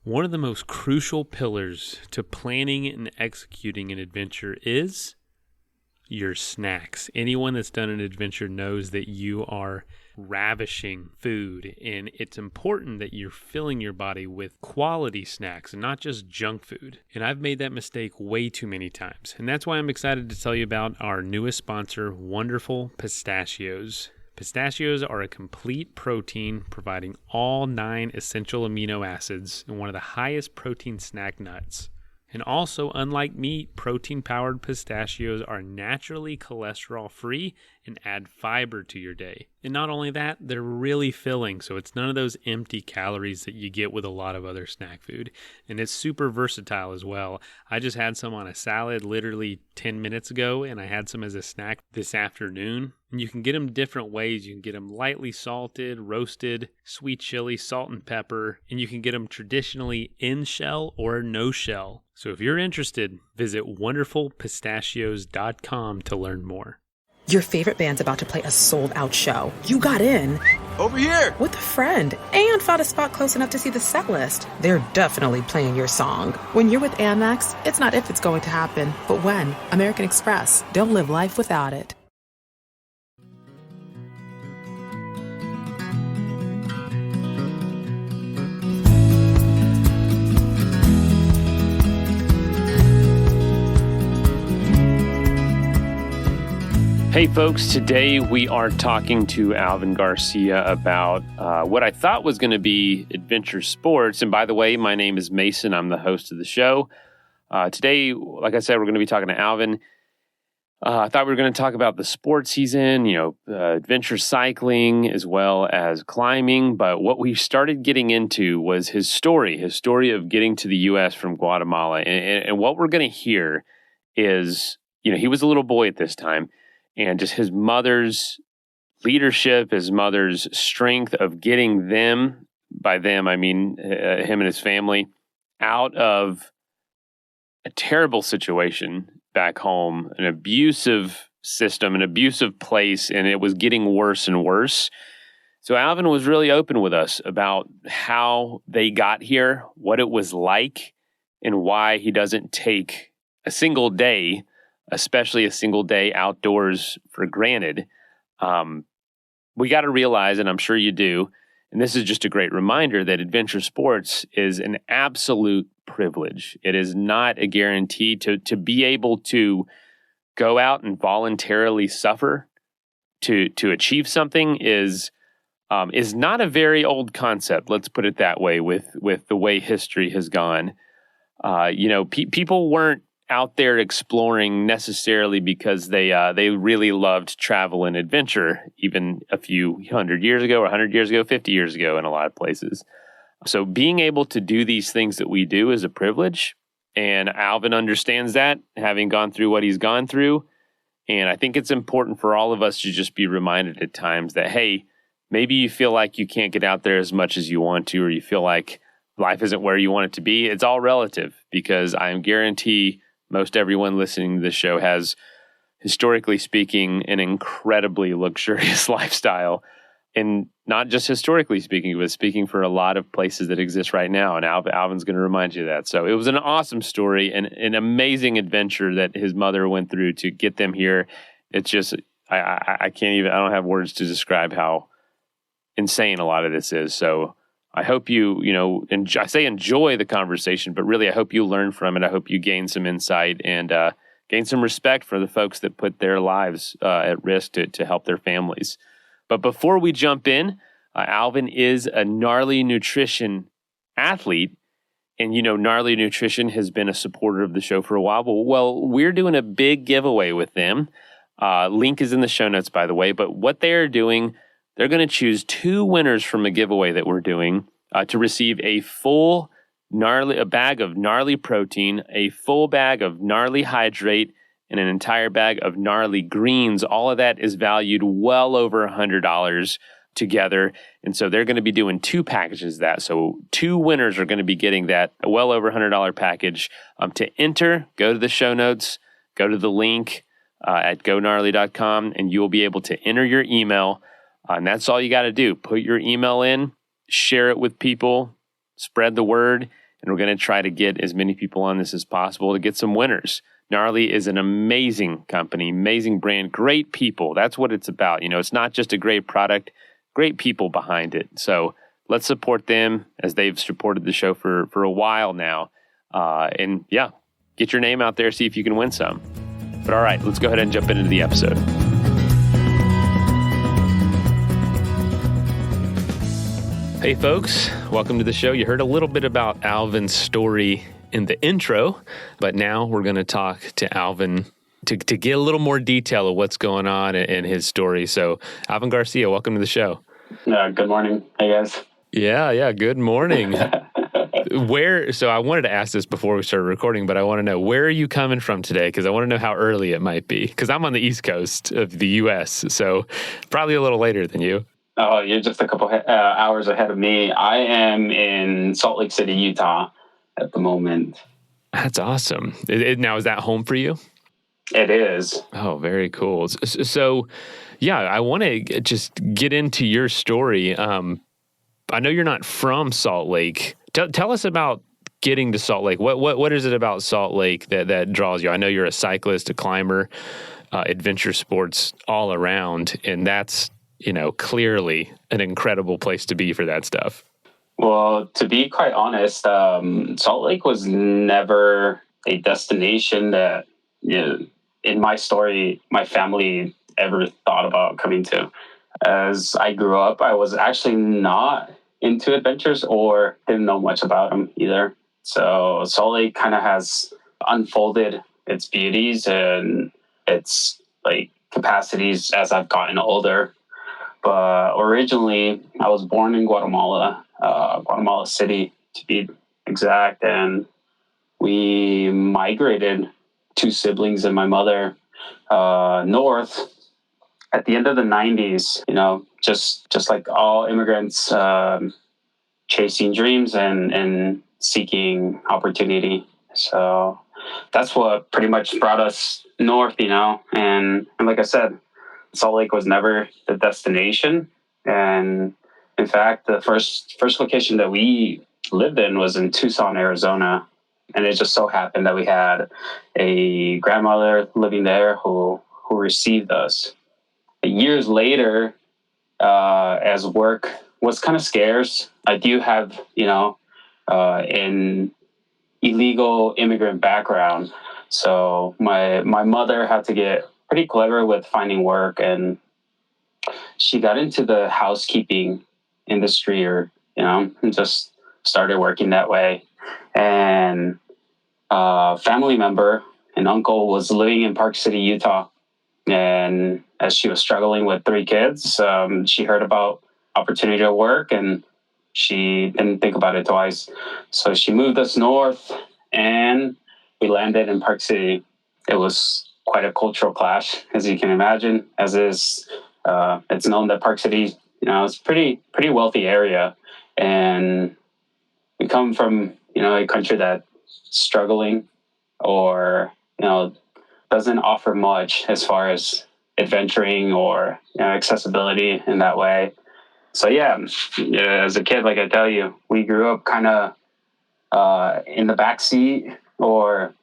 One of the most crucial pillars to planning and executing an adventure is your snacks. Anyone that's done an adventure knows that you are ravishing food, and it's important that you're filling your body with quality snacks and not just junk food. And I've made that mistake way too many times. And that's why I'm excited to tell you about our newest sponsor, Wonderful Pistachios. Pistachios are a complete protein providing all 9 essential amino acids and one of the highest protein snack nuts. And also, unlike meat, protein-powered pistachios are naturally cholesterol-free and add fiber to your day. And not only that, they're really filling, so it's none of those empty calories that you get with a lot of other snack food. And it's super versatile as well. I just had some on a salad literally 10 minutes ago, and I had some as a snack this afternoon. And you can get them different ways. You can get them lightly salted, roasted, sweet chili, salt and pepper, and you can get them traditionally in shell or no shell. So if you're interested, visit wonderfulpistachios.com to learn more. Your favorite band's about to play a sold-out show. You got in. Over here! With a friend. And found a spot close enough to see the set list. They're definitely playing your song. When you're with Amex, it's not if it's going to happen, but when. American Express. Don't live life without it. Hey folks, today we are talking to Alvin Garcia about what I thought was going to be adventure sports. And by the way, my name is Mason. I'm the host of the show. Today, like I said, we're going to be talking to Alvin. I thought we were going to talk about the sports season, adventure cycling as well as climbing. But what we started getting into was his story of getting to the U.S. from Guatemala. And what we're going to hear is, he was a little boy at this time. And just his mother's leadership, his mother's strength of getting them, by them I mean him and his family, out of a terrible situation back home, an abusive system, an abusive place, and it was getting worse and worse. So Alvin was really open with us about how they got here, what it was like, and why he doesn't take a single day, especially a single day outdoors, for granted. We got to realize, and I'm sure you do, and this is just a great reminder, that adventure sports is an absolute privilege. It is not a guarantee. To be able to go out and voluntarily suffer to achieve something is not a very old concept. Let's put it that way. With the way history has gone, people weren't out there exploring necessarily because they really loved travel and adventure, even a few 100 years ago, or 100 years ago, 50 years ago in a lot of places. So being able to do these things that we do is a privilege, and Alvin understands that, having gone through what he's gone through. And I think it's important for all of us to just be reminded at times that, hey, maybe you feel like you can't get out there as much as you want to, or you feel like life isn't where you want it to be. It's all relative, because I guarantee most everyone listening to this show has, historically speaking, an incredibly luxurious lifestyle. And not just historically speaking, but speaking for a lot of places that exist right now. And Alvin's going to remind you of that. So it was an awesome story and an amazing adventure that his mother went through to get them here. It's just, I don't have words to describe how insane a lot of this is. So I hope I say enjoy the conversation, but really I hope you learn from it. I hope you gain some insight and gain some respect for the folks that put their lives at risk to help their families. But before we jump in, Alvin is a Gnarly Nutrition athlete. And, Gnarly Nutrition has been a supporter of the show for a while. Well, we're doing a big giveaway with them. Link is in the show notes, by the way. But what they are doing, they're going to choose 2 winners from a giveaway that we're doing to receive a bag of Gnarly Protein, a full bag of Gnarly Hydrate, and an entire bag of Gnarly Greens. All of that is valued well over $100 together. And so they're going to be doing 2 packages of that. So 2 winners are going to be getting that well over $100 package. To enter, go to the show notes, go to the link at gonarly.com, and you will be able to enter your email. And that's all you got to do. Put your email in, share it with people, spread the word, and we're going to try to get as many people on this as possible to get some winners. Gnarly is an amazing company, amazing brand, great people. That's what it's about. It's not just a great product, great people behind it. So let's support them as they've supported the show for a while now. And yeah, get your name out there, see if you can win some. But all right, let's go ahead and jump into the episode. Hey folks, welcome to the show. You heard a little bit about Alvin's story in the intro, but now we're going to talk to Alvin to get a little more detail of what's going on in his story. So Alvin Garcia, welcome to the show. Good morning. Hey guys. Yeah. Good morning. So I wanted to ask this before we started recording, but I want to know, where are you coming from today? Because I want to know how early it might be, because I'm on the East Coast of the U.S., so probably a little later than you. Oh, you're just a couple hours ahead of me. I am in Salt Lake City, Utah at the moment. That's awesome. Now, is that home for you? It is. Oh, very cool. So yeah, I want to just get into your story. I know you're not from Salt Lake. Tell us about getting to Salt Lake. What is it about Salt Lake that draws you? I know you're a cyclist, a climber, adventure sports all around, and that's, clearly an incredible place to be for that stuff. Well, to be quite honest, Salt Lake was never a destination that, in my story, my family ever thought about coming to. As I grew up, I was actually not into adventures or didn't know much about them either. So Salt Lake kind of has unfolded its beauties and its capacities as I've gotten older. But originally, I was born in Guatemala City to be exact, and we migrated, 2 siblings and my mother, north at the end of the 90s, just like all immigrants, chasing dreams and seeking opportunity. So that's what pretty much brought us north, and like I said, Salt Lake was never the destination. And in fact, the first location that we lived in was in Tucson, Arizona. And it just so happened that we had a grandmother living there who received us. Years later, as work was kind of scarce, I do have, an illegal immigrant background. So my mother had to get pretty clever with finding work, and she got into the housekeeping industry, and just started working that way. And a family member, an uncle, was living in Park City, Utah. And as she was struggling with 3 kids, she heard about opportunity to work, and she didn't think about it twice. So she moved us north, and we landed in Park City. It was quite a cultural clash, as you can imagine, as is, it's known that Park City, it's pretty wealthy area. And we come from, a country that's struggling or, doesn't offer much as far as adventuring or, accessibility in that way. So yeah, as a kid, like I tell you, we grew up kind of in the backseat or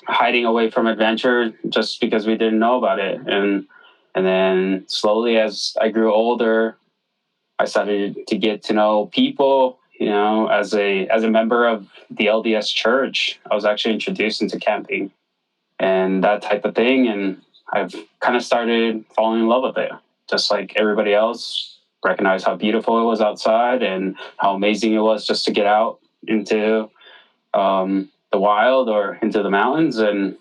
hiding away from adventure just because we didn't know about it. And then slowly, as I grew older, I started to get to know people, as a member of the LDS church. I was actually introduced into camping and that type of thing. And I've kind of started falling in love with it, just like everybody else. Recognized how beautiful it was outside and how amazing it was just to get out into the wild or into the mountains, and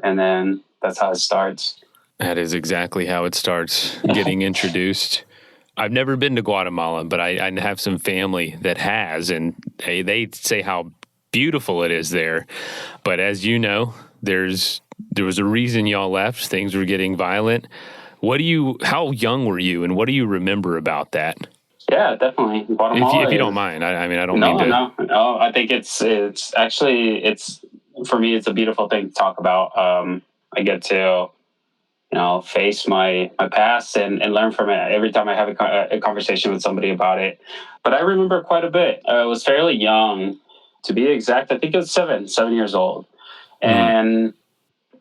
then that's how it starts. That is exactly how it starts, getting introduced. I've never been to Guatemala, but I have some family that has, and they say how beautiful it is there. But as you know, there was a reason y'all left. Things were getting violent. How young were you, and what do you remember about that? Yeah, definitely. Guatemala. If you don't mind, I don't mean to. No. I think it's actually for me, it's a beautiful thing to talk about. I get to, face my past and learn from it every time I have a conversation with somebody about it. But I remember quite a bit. I was fairly young, To be exact, I think it was 7 years old. And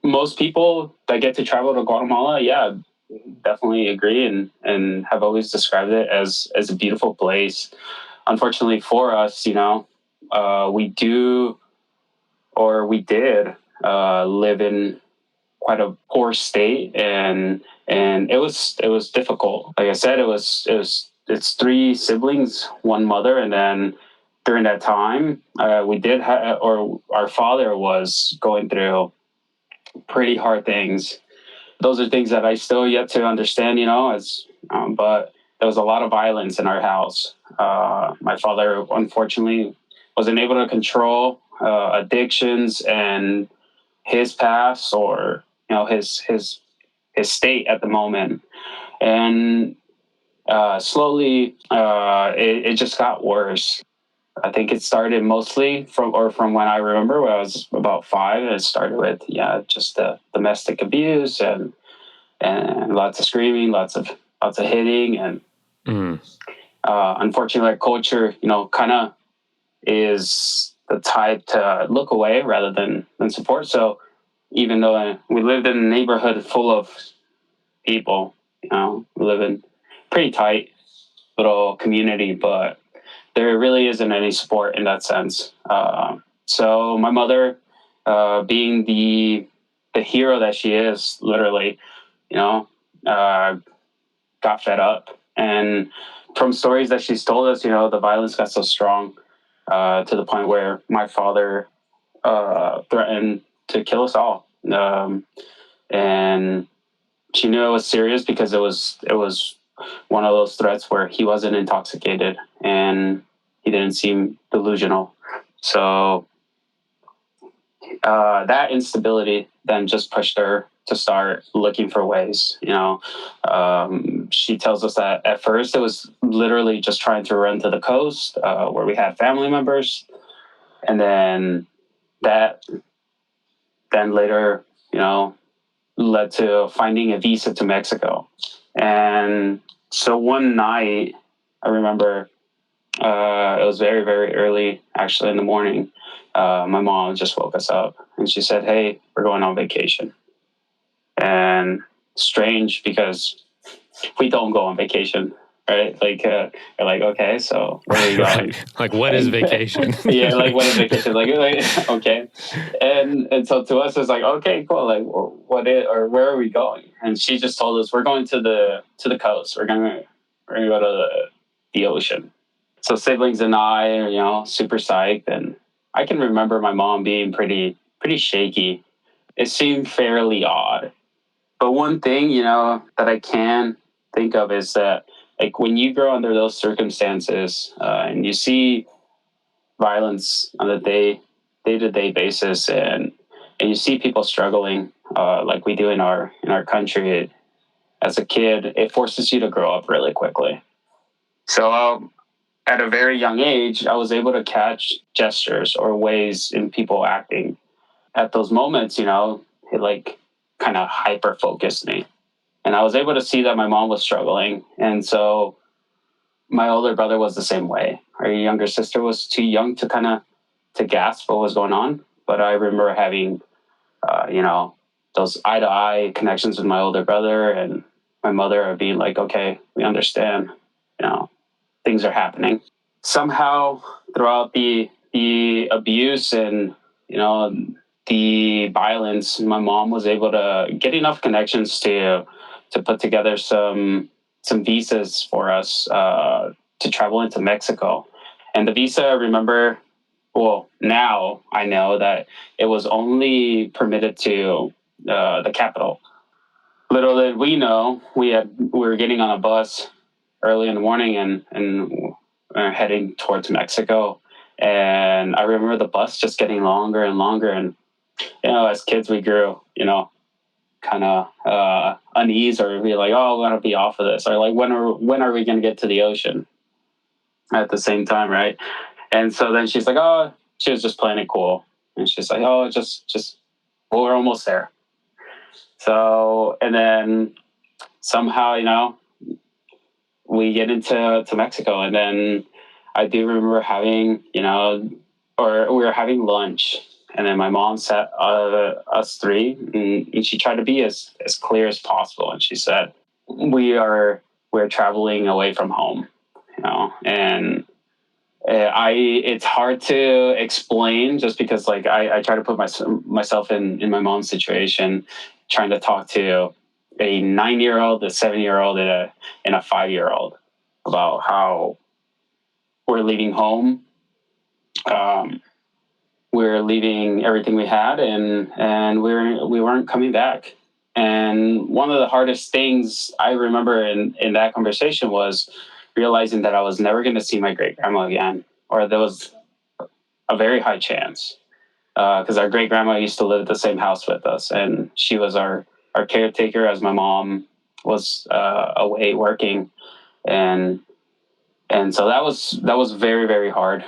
most people that get to travel to Guatemala, yeah, definitely agree and have always described it as a beautiful place. Unfortunately for us, we do, or we did, live in quite a poor state, and it was difficult. Like I said, it's three siblings, one mother, and then during that time, we did or our father was going through pretty hard things. Those are things that I still yet to understand, but there was a lot of violence in our house. My father, unfortunately, wasn't able to control addictions and his past, or his state at the moment, and slowly it just got worse. I think it started mostly from when I remember, when I was about 5. It started with just the domestic abuse and lots of screaming, lots of hitting, and unfortunately, our culture, kind of is the type to look away rather than support. So even though we lived in a neighborhood full of people, we live in pretty tight little community, but there really isn't any support in that sense. So my mother, being the hero that she is, literally, got fed up. And from stories that she's told us, the violence got so strong to the point where my father threatened to kill us all. And she knew it was serious because it was one of those threats where he wasn't intoxicated and he didn't seem delusional. So that instability then just pushed her to start looking for ways. She tells us that at first it was literally just trying to run to the coast where we had family members, and then that then later, led to finding a visa to Mexico. And so one night, I remember it was very, very early, actually, in the morning. My mom just woke us up and she said, "Hey, we're going on vacation." And strange, because we don't go on vacation, right? Like, you're like, okay, so where are you going? Right. Like, what is vacation? Yeah, like, what is vacation? Like okay. And so to us, it's like, okay, cool. Like, or where are we going? And she just told us, we're going to the coast. We're gonna go to the ocean. So siblings and I are, super psyched. And I can remember my mom being pretty shaky. It seemed fairly odd. But one thing, that I can think of is that, like, when you grow under those circumstances and you see violence on a day-to-day basis, and you see people struggling like we do in our country, as a kid, it forces you to grow up really quickly. So at a very young age, I was able to catch gestures or ways in people acting. At those moments, it like kind of hyper focused me. And I was able to see that my mom was struggling. And so my older brother was the same way. Our younger sister was too young to grasp what was going on. But I remember having, those eye to eye connections with my older brother and my mother, being like, okay, we understand, things are happening. Somehow throughout the abuse and, the violence, my mom was able to get enough connections to put together some visas for us to travel into Mexico. And the visa, I remember, well, now I know that it was only permitted to the capital. Little did we know, we were getting on a bus early in the morning and heading towards Mexico. And I remember the bus just getting longer and longer. And, as kids, we grew, kind of unease, or be like, oh, I want to be off of this. Or like, when are we going to get to the ocean at the same time, right? And so then she's like, oh, she was just playing it cool. And she's like, oh, just, well, we're almost there. So, and then somehow, we get into Mexico. And then I do remember having, or we were having lunch, and then my mom sat us three, and she tried to be as clear as possible. And she said, we're traveling away from home, and it's hard to explain just because like I try to put myself in my mom's situation, trying to talk to a 9-year-old, a 7-year-old, and a 5-year-old about how we're leaving home. We're leaving everything we had, and we weren't coming back. And one of the hardest things I remember in that conversation was realizing that I was never going to see my great grandma again, or there was a very high chance, because our great grandma used to live at the same house with us, and she was our caretaker as my mom was away working, and so that was very, very hard.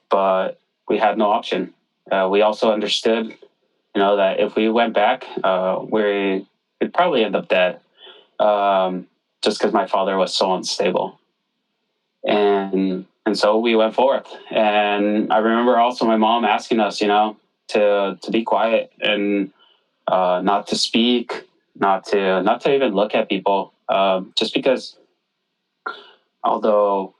But we had no option. We also understood, that if we went back, we'd probably end up dead, just because my father was so unstable. And so we went forth. And I remember also my mom asking us, to be quiet and not to speak, not to even look at people, just because although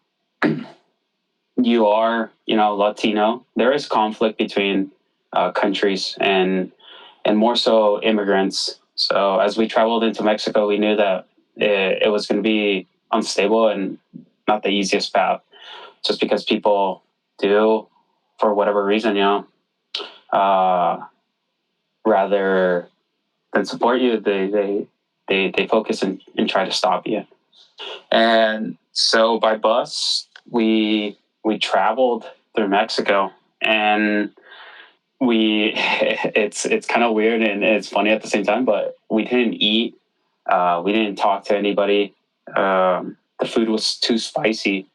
you are, Latino, there is conflict between countries and more so immigrants. So as we traveled into Mexico, we knew that it was going to be unstable and not the easiest path, just because people do, for whatever reason, rather than support you, they focus and try to stop you. And so by bus, we traveled through Mexico, and it's kind of weird and it's funny at the same time, but we didn't eat. We didn't talk to anybody. The food was too spicy.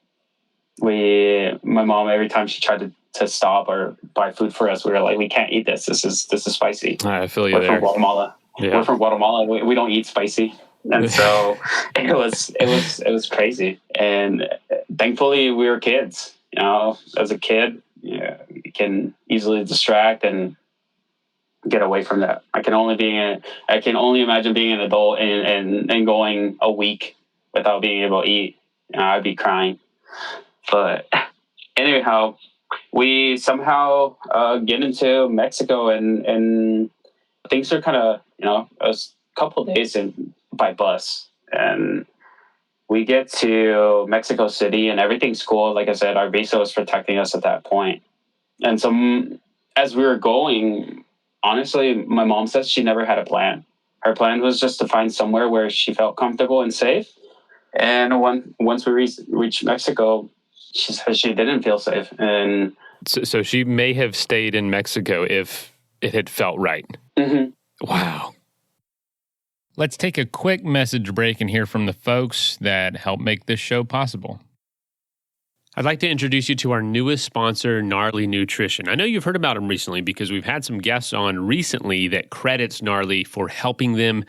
My mom, every time she tried to stop or buy food for us, we were like, we can't eat this. This is spicy. I feel you We're there. from Guatemala. Yeah. We're from Guatemala. We don't eat spicy. And so it was crazy. And thankfully we were kids, as a kid, you can easily distract and get away from that. I can only imagine being an adult and going a week without being able to eat. I'd be crying. But anyhow, we somehow get into Mexico, and things are kind of, it was a couple of days by bus, and we get to Mexico City and everything's cool. Like I said, our visa was protecting us at that point. And so as we were going, honestly, my mom says she never had a plan. Her plan was just to find somewhere where she felt comfortable and safe. And once we reached Mexico, she said she didn't feel safe. And so she may have stayed in Mexico if it had felt right. Mm-hmm. Wow. Let's take a quick message break and hear from the folks that help make this show possible. I'd like to introduce you to our newest sponsor, Gnarly Nutrition. I know you've heard about them recently because we've had some guests on recently that credits Gnarly for helping them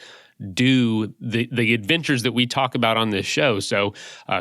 do the adventures that we talk about on this show. So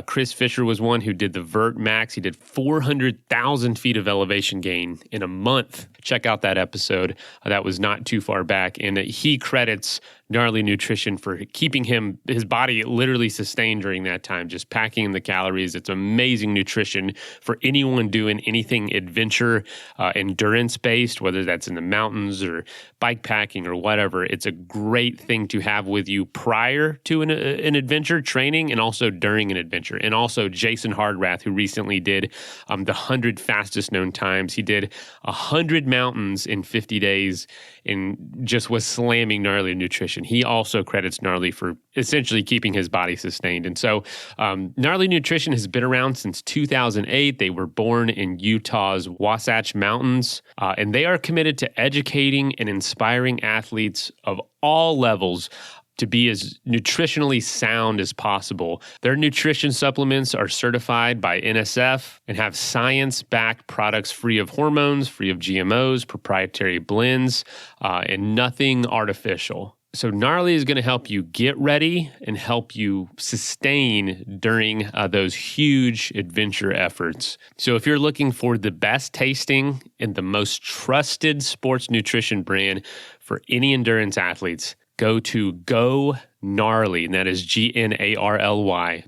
Chris Fisher was one who did the Vert Max. He did 400,000 feet of elevation gain in a month. Check out that episode. That was not too far back. And he credits Gnarly Nutrition for keeping his body literally sustained during that time, just packing in the calories. It's amazing nutrition for anyone doing anything adventure, endurance-based, whether that's in the mountains or bike packing or whatever. It's a great thing to have with you prior to an adventure training and also during an adventure. And also Jason Hardrath, who recently did the 100 fastest known times. He did 100 mountains in 50 days and just was slamming Gnarly Nutrition. He also credits Gnarly for essentially keeping his body sustained. And so Gnarly Nutrition has been around since 2008. They were born in Utah's Wasatch Mountains, and they are committed to educating and inspiring athletes of all levels to be as nutritionally sound as possible. Their nutrition supplements are certified by NSF and have science-backed products free of hormones, free of GMOs, proprietary blends, and nothing artificial. So Gnarly is going to help you get ready and help you sustain during those huge adventure efforts. So if you're looking for the best tasting and the most trusted sports nutrition brand for any endurance athletes, go to Go Gnarly, and that is GNARLY.com,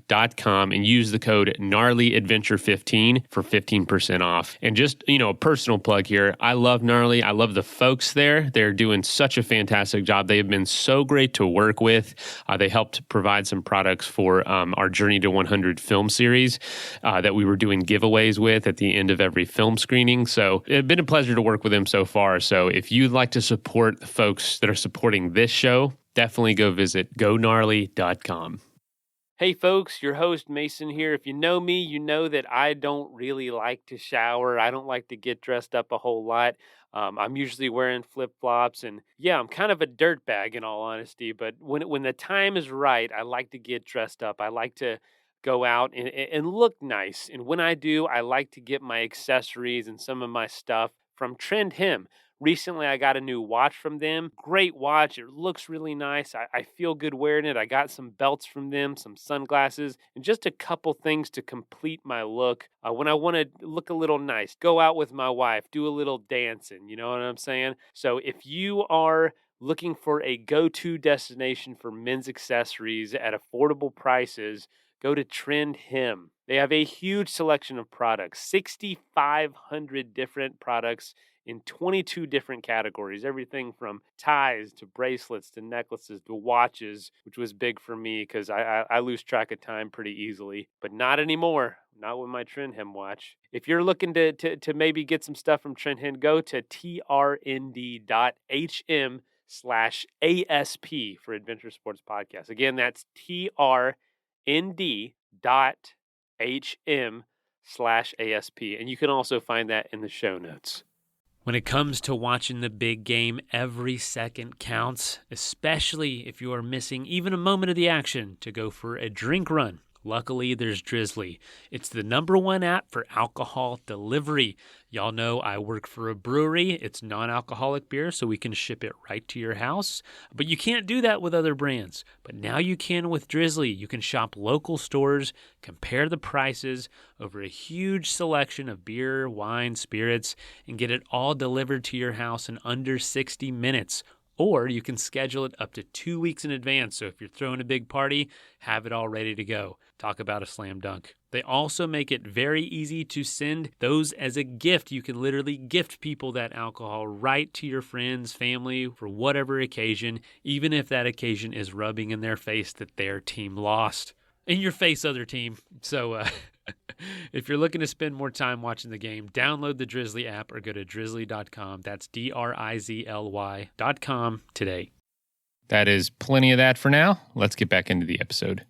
and use the code GNARLYADVENTURE15 for 15% off. And just, a personal plug here. I love Gnarly. I love the folks there. They're doing such a fantastic job. They have been so great to work with. They helped provide some products for our Journey to 100 film series that we were doing giveaways with at the end of every film screening. So it's been a pleasure to work with them so far. So if you'd like to support the folks that are supporting this show, definitely go visit GoGnarly.com. Hey folks, your host Mason here. If you know me, you know that I don't really like to shower. I don't like to get dressed up a whole lot. I'm usually wearing flip-flops, and I'm kind of a dirtbag in all honesty, but when the time is right, I like to get dressed up. I like to go out and look nice. And when I do, I like to get my accessories and some of my stuff from Trend Him. Recently, I got a new watch from them. Great watch. It looks really nice. I feel good wearing it. I got some belts from them, some sunglasses, and just a couple things to complete my look when I want to look a little nice. Go out with my wife, do a little dancing. You know what I'm saying? So if you are looking for a go-to destination for men's accessories at affordable prices, go to Trend Him. They have a huge selection of products, 6,500 different products in 22 different categories, everything from ties to bracelets to necklaces to watches, which was big for me because I lose track of time pretty easily, but not anymore. Not with my Trend Him watch. If you're looking to maybe get some stuff from Trend Him, go to trnd.hm/ASP for Adventure Sports Podcast. Again, that's trnd.hm/ASP. And you can also find that in the show notes. When it comes to watching the big game, every second counts, especially if you are missing even a moment of the action to go for a drink run. Luckily, there's Drizzly. It's the #1 app for alcohol delivery. Y'all know I work for a brewery. It's non-alcoholic beer, so we can ship it right to your house. But you can't do that with other brands. But now you can with Drizzly. You can shop local stores, compare the prices over a huge selection of beer, wine, spirits, and get it all delivered to your house in under 60 minutes. Or you can schedule it up to 2 weeks in advance. So if you're throwing a big party, have it all ready to go. Talk about a slam dunk. They also make it very easy to send those as a gift. You can literally gift people that alcohol right to your friends, family, for whatever occasion, even if that occasion is rubbing in their face that their team lost. In your face, other team. So if you're looking to spend more time watching the game, download the Drizzly app or go to drizzly.com. That's DRIZLY.com today. That is plenty of that for now. Let's get back into the episode.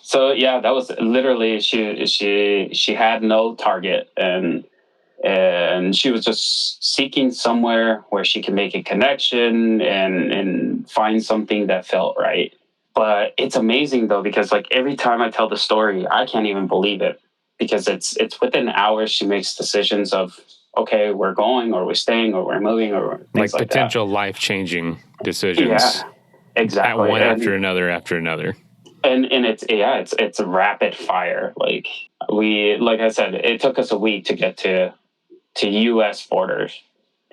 So that was literally she had no target, and she was just seeking somewhere where she can make a connection and find something that felt right. But it's amazing though, because like every time I tell the story, I can't even believe it, because it's within hours she makes decisions of, okay, we're going, or we're staying, or we're moving, or things like potential life-changing decisions. Yeah, exactly. At one after another. And it's a rapid fire. Like I said, it took us a week to get to U.S. borders,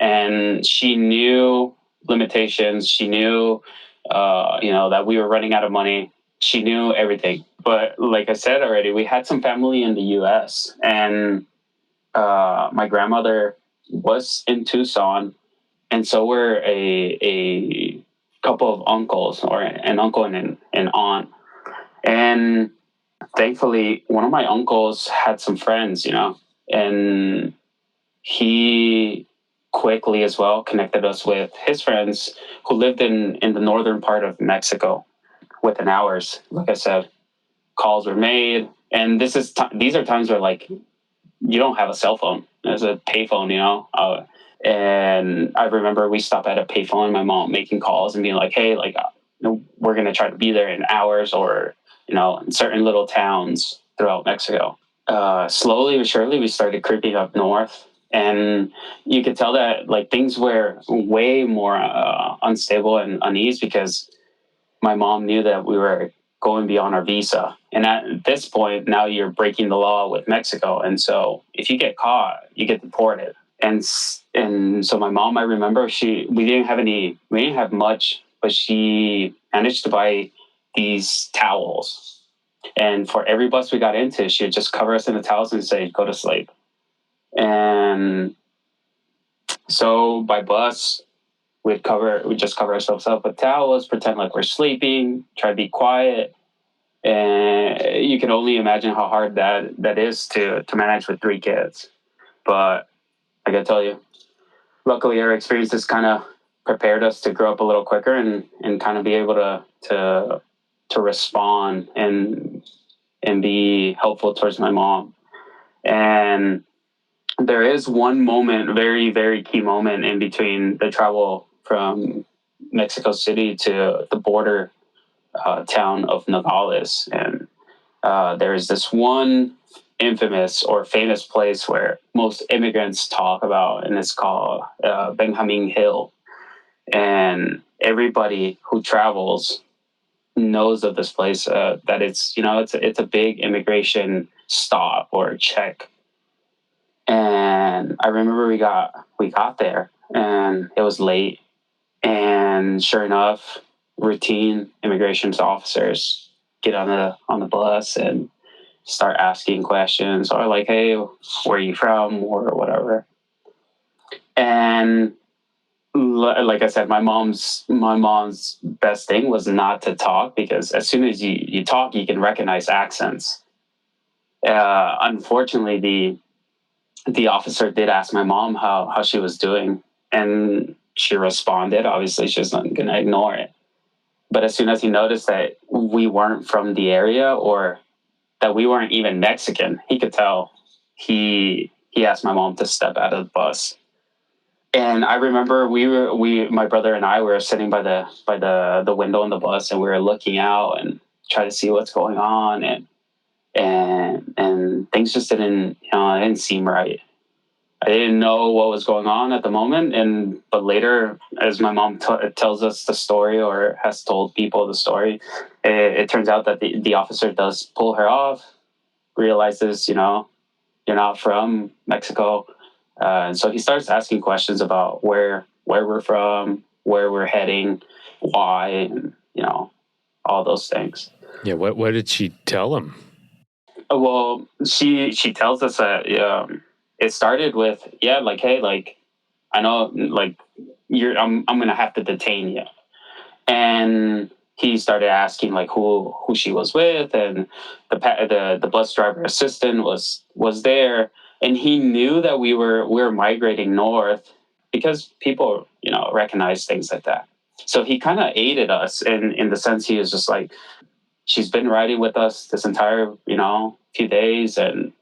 and she knew limitations. She knew, that we were running out of money. She knew everything. But like I said already, we had some family in the U.S. and my grandmother was in Tucson, and so were a couple of uncles, or an uncle and an aunt. And thankfully, one of my uncles had some friends, and he quickly as well connected us with his friends who lived in the northern part of Mexico. Within hours, like I said, calls were made. And these are times where, like, you don't have a cell phone. There's a payphone, and I remember we stopped at a payphone, my mom making calls and being like, hey, like, we're going to try to be there in hours, or in certain little towns throughout Mexico. Slowly but surely, we started creeping up north, And you could tell that like things were way more unstable and unease because my mom knew that we were going beyond our visa. And at this point, now you're breaking the law with Mexico. And so if you get caught, you get deported. And so my mom, I remember we didn't have much, but she managed to buy these towels. And for every bus we got into, she would just cover us in the towels and say, go to sleep. And so by bus, we'd just cover ourselves up with towels, pretend like we're sleeping, try to be quiet. And you can only imagine how hard that is to manage with 3 kids. But I gotta tell you, luckily our experiences kind of prepared us to grow up a little quicker and kind of be able to respond and be helpful towards my mom. And there is one moment, very, very key moment in between the travel from Mexico City to the border town of Nogales. And there is this one infamous or famous place where most immigrants talk about, and it's called Benjamin Hill. And everybody who travels knows of this place, that it's a big immigration stop or check. And I remember we got there and it was late, and sure enough, routine immigration officers get on the bus and start asking questions or like, hey, where are you from or whatever. And like I said, my mom's best thing was not to talk, because as soon as you talk, you can recognize accents. Unfortunately, the officer did ask my mom how she was doing, and she responded. Obviously, she was not going to ignore it. But as soon as he noticed that we weren't from the area or that we weren't even Mexican, he could tell. He asked my mom to step out of the bus. And I remember my brother and I were sitting by the window on the bus, and we were looking out and try to see what's going on, and things just didn't seem right. I didn't know what was going on at the moment, but later, as my mom tells us the story or has told people the story, it turns out that the officer does pull her off, realizes you're not from Mexico, and so he starts asking questions about where we're from, where we're heading, why, and all those things. Yeah, what did she tell him? Well, she tells us that it started with, like, hey, like, I know, like, I'm gonna have to detain you. And he started asking like who she was with, and the bus driver assistant was there, and he knew that we were migrating north because people recognize things like that. So he kind of aided us in the sense, he was just like, she's been riding with us this entire few days, and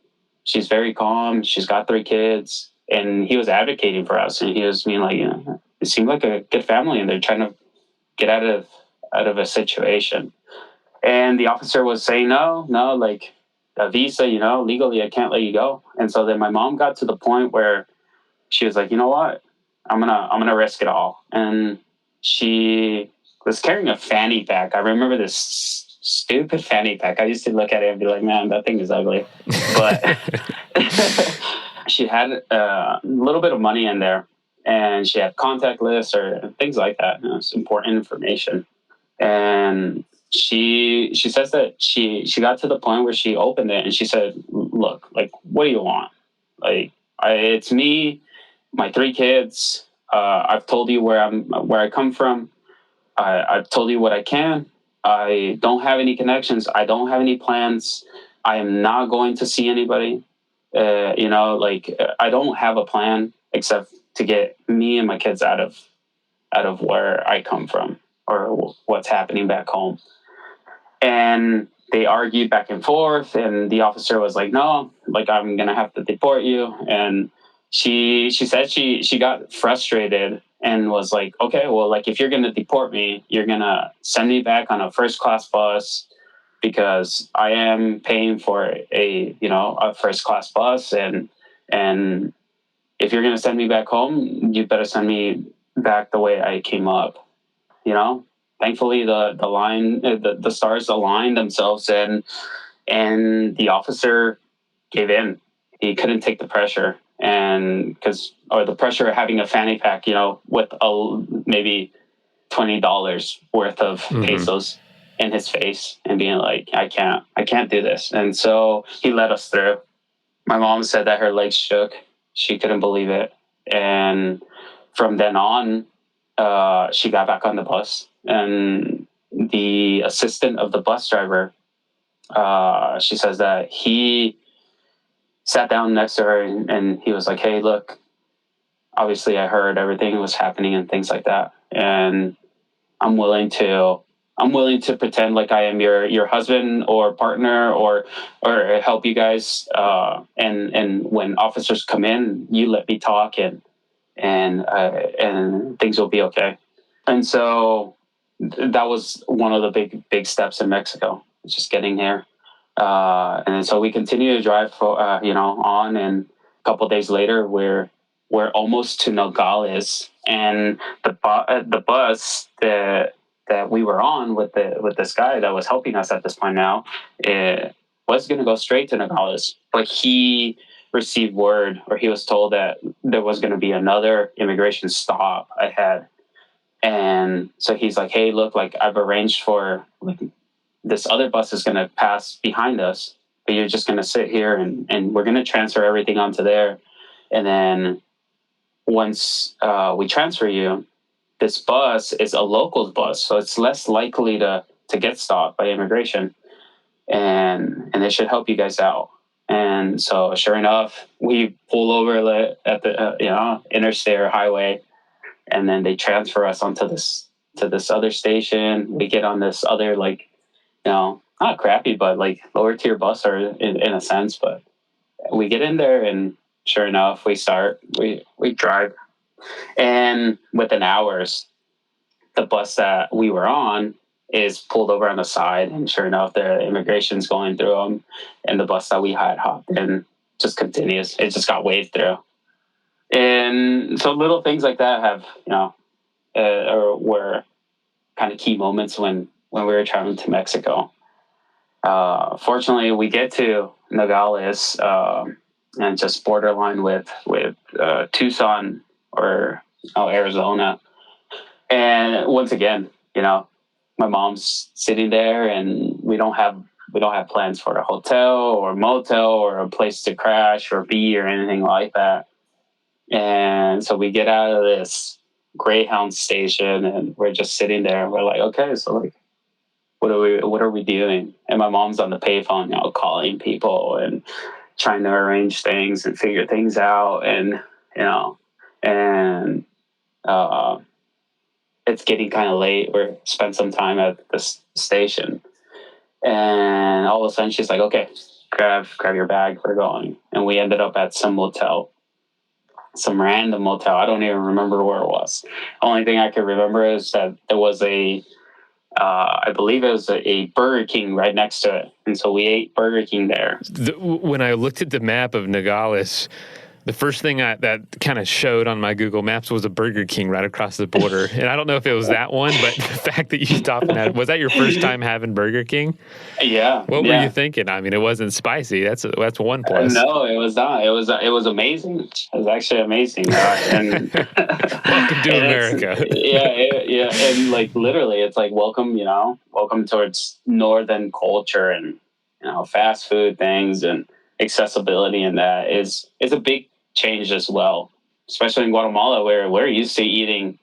she's very calm. She's got 3 kids, and he was advocating for us, and he was being like, it seemed like a good family, and they're trying to get out of a situation. And the officer was saying, no, like, a visa, legally I can't let you go. And so then my mom got to the point where she was like, you know what, I'm gonna risk it all. And she was carrying a fanny pack. I remember this stupid fanny pack. I used to look at it and be like, man, that thing is ugly. But she had a little bit of money in there, and she had contact lists or things like that. It's important information. And she says that she got to the point where she opened it and she said, look, like, what do you want? Like, it's me, my 3 kids. I've told you where I come from. I've told you what I can. I don't have any connections. I don't have any plans. I am not going to see anybody. I don't have a plan except to get me and my kids out of where I come from or what's happening back home. And they argued back and forth, and the officer was like, no, like, I'm going to have to deport you. And she said she got frustrated and was like, okay, well, like, if you're going to deport me, you're going to send me back on a first-class bus, because I am paying for a first-class bus, and if you're going to send me back home, you better send me back the way I came up, you know? Thankfully, the stars aligned themselves, and the officer gave in. He couldn't take the pressure, or the pressure of having a fanny pack, with maybe $20 worth of pesos in his face, and being like, I can't do this. And so he let us through. My mom said that her legs shook. She couldn't believe it. And from then on, she got back on the bus, and the assistant of the bus driver, she says that he sat down next to her, and he was like, hey, look, obviously I heard everything was happening and things like that. And I'm willing to pretend like I am your husband or partner, or help you guys. And when officers come in, you let me talk, and things will be okay. And so that was one of the big steps in Mexico, just getting here. And so we continue to drive on, and a couple of days later, we're almost to Nogales, and the bus that we were on with this guy that was helping us at this point now, it was going to go straight to Nogales, but he received word, or he was told, that there was going to be another immigration stop ahead. And so he's like, hey, look, like, I've arranged for, like, this other bus is going to pass behind us, but you're just going to sit here, and we're going to transfer everything onto there. And then once we transfer you, this bus is a locals bus, so it's less likely to get stopped by immigration, and it should help you guys out. And so sure enough, we pull over at the interstate or highway, and then they transfer us onto this other station. We get on this other, like, not crappy, but like lower tier bus, or in a sense. But we get in there, and sure enough, we drive, and within hours, the bus that we were on is pulled over on the side, and sure enough, the immigration's going through them, and the bus that we had hopped in just continues. It just got waved through. And so little things like that have, or were kind of key moments when we were traveling to Mexico. Fortunately, we get to Nogales, and just borderline with Tucson or Arizona. And once again, my mom's sitting there, and we don't have plans for a hotel or motel or a place to crash or be or anything like that. And so we get out of this Greyhound station, and we're just sitting there, and we're like, okay, so, like, what are we doing? And my mom's on the payphone, calling people and trying to arrange things and figure things out. And, it's getting kind of late. We spent some time at the station, and all of a sudden she's like, okay, grab your bag, we're going. And we ended up at some random motel. I don't even remember where it was. Only thing I can remember is that there was I believe it was a Burger King right next to it. And so we ate Burger King there. When I looked at the map of Nogales, the first thing that kind of showed on my Google Maps was a Burger King right across the border. And I don't know if it was that one, but the fact that you stopped and was that your first time having Burger King? Yeah. What were you thinking? I mean, it wasn't spicy. That's one plus. No, it was not. It was amazing. It was actually amazing. And welcome to America. Yeah. And, like, literally, it's like, welcome towards northern culture, and, fast food things and accessibility, and that is a big change as well, especially in Guatemala, where we're used to eating,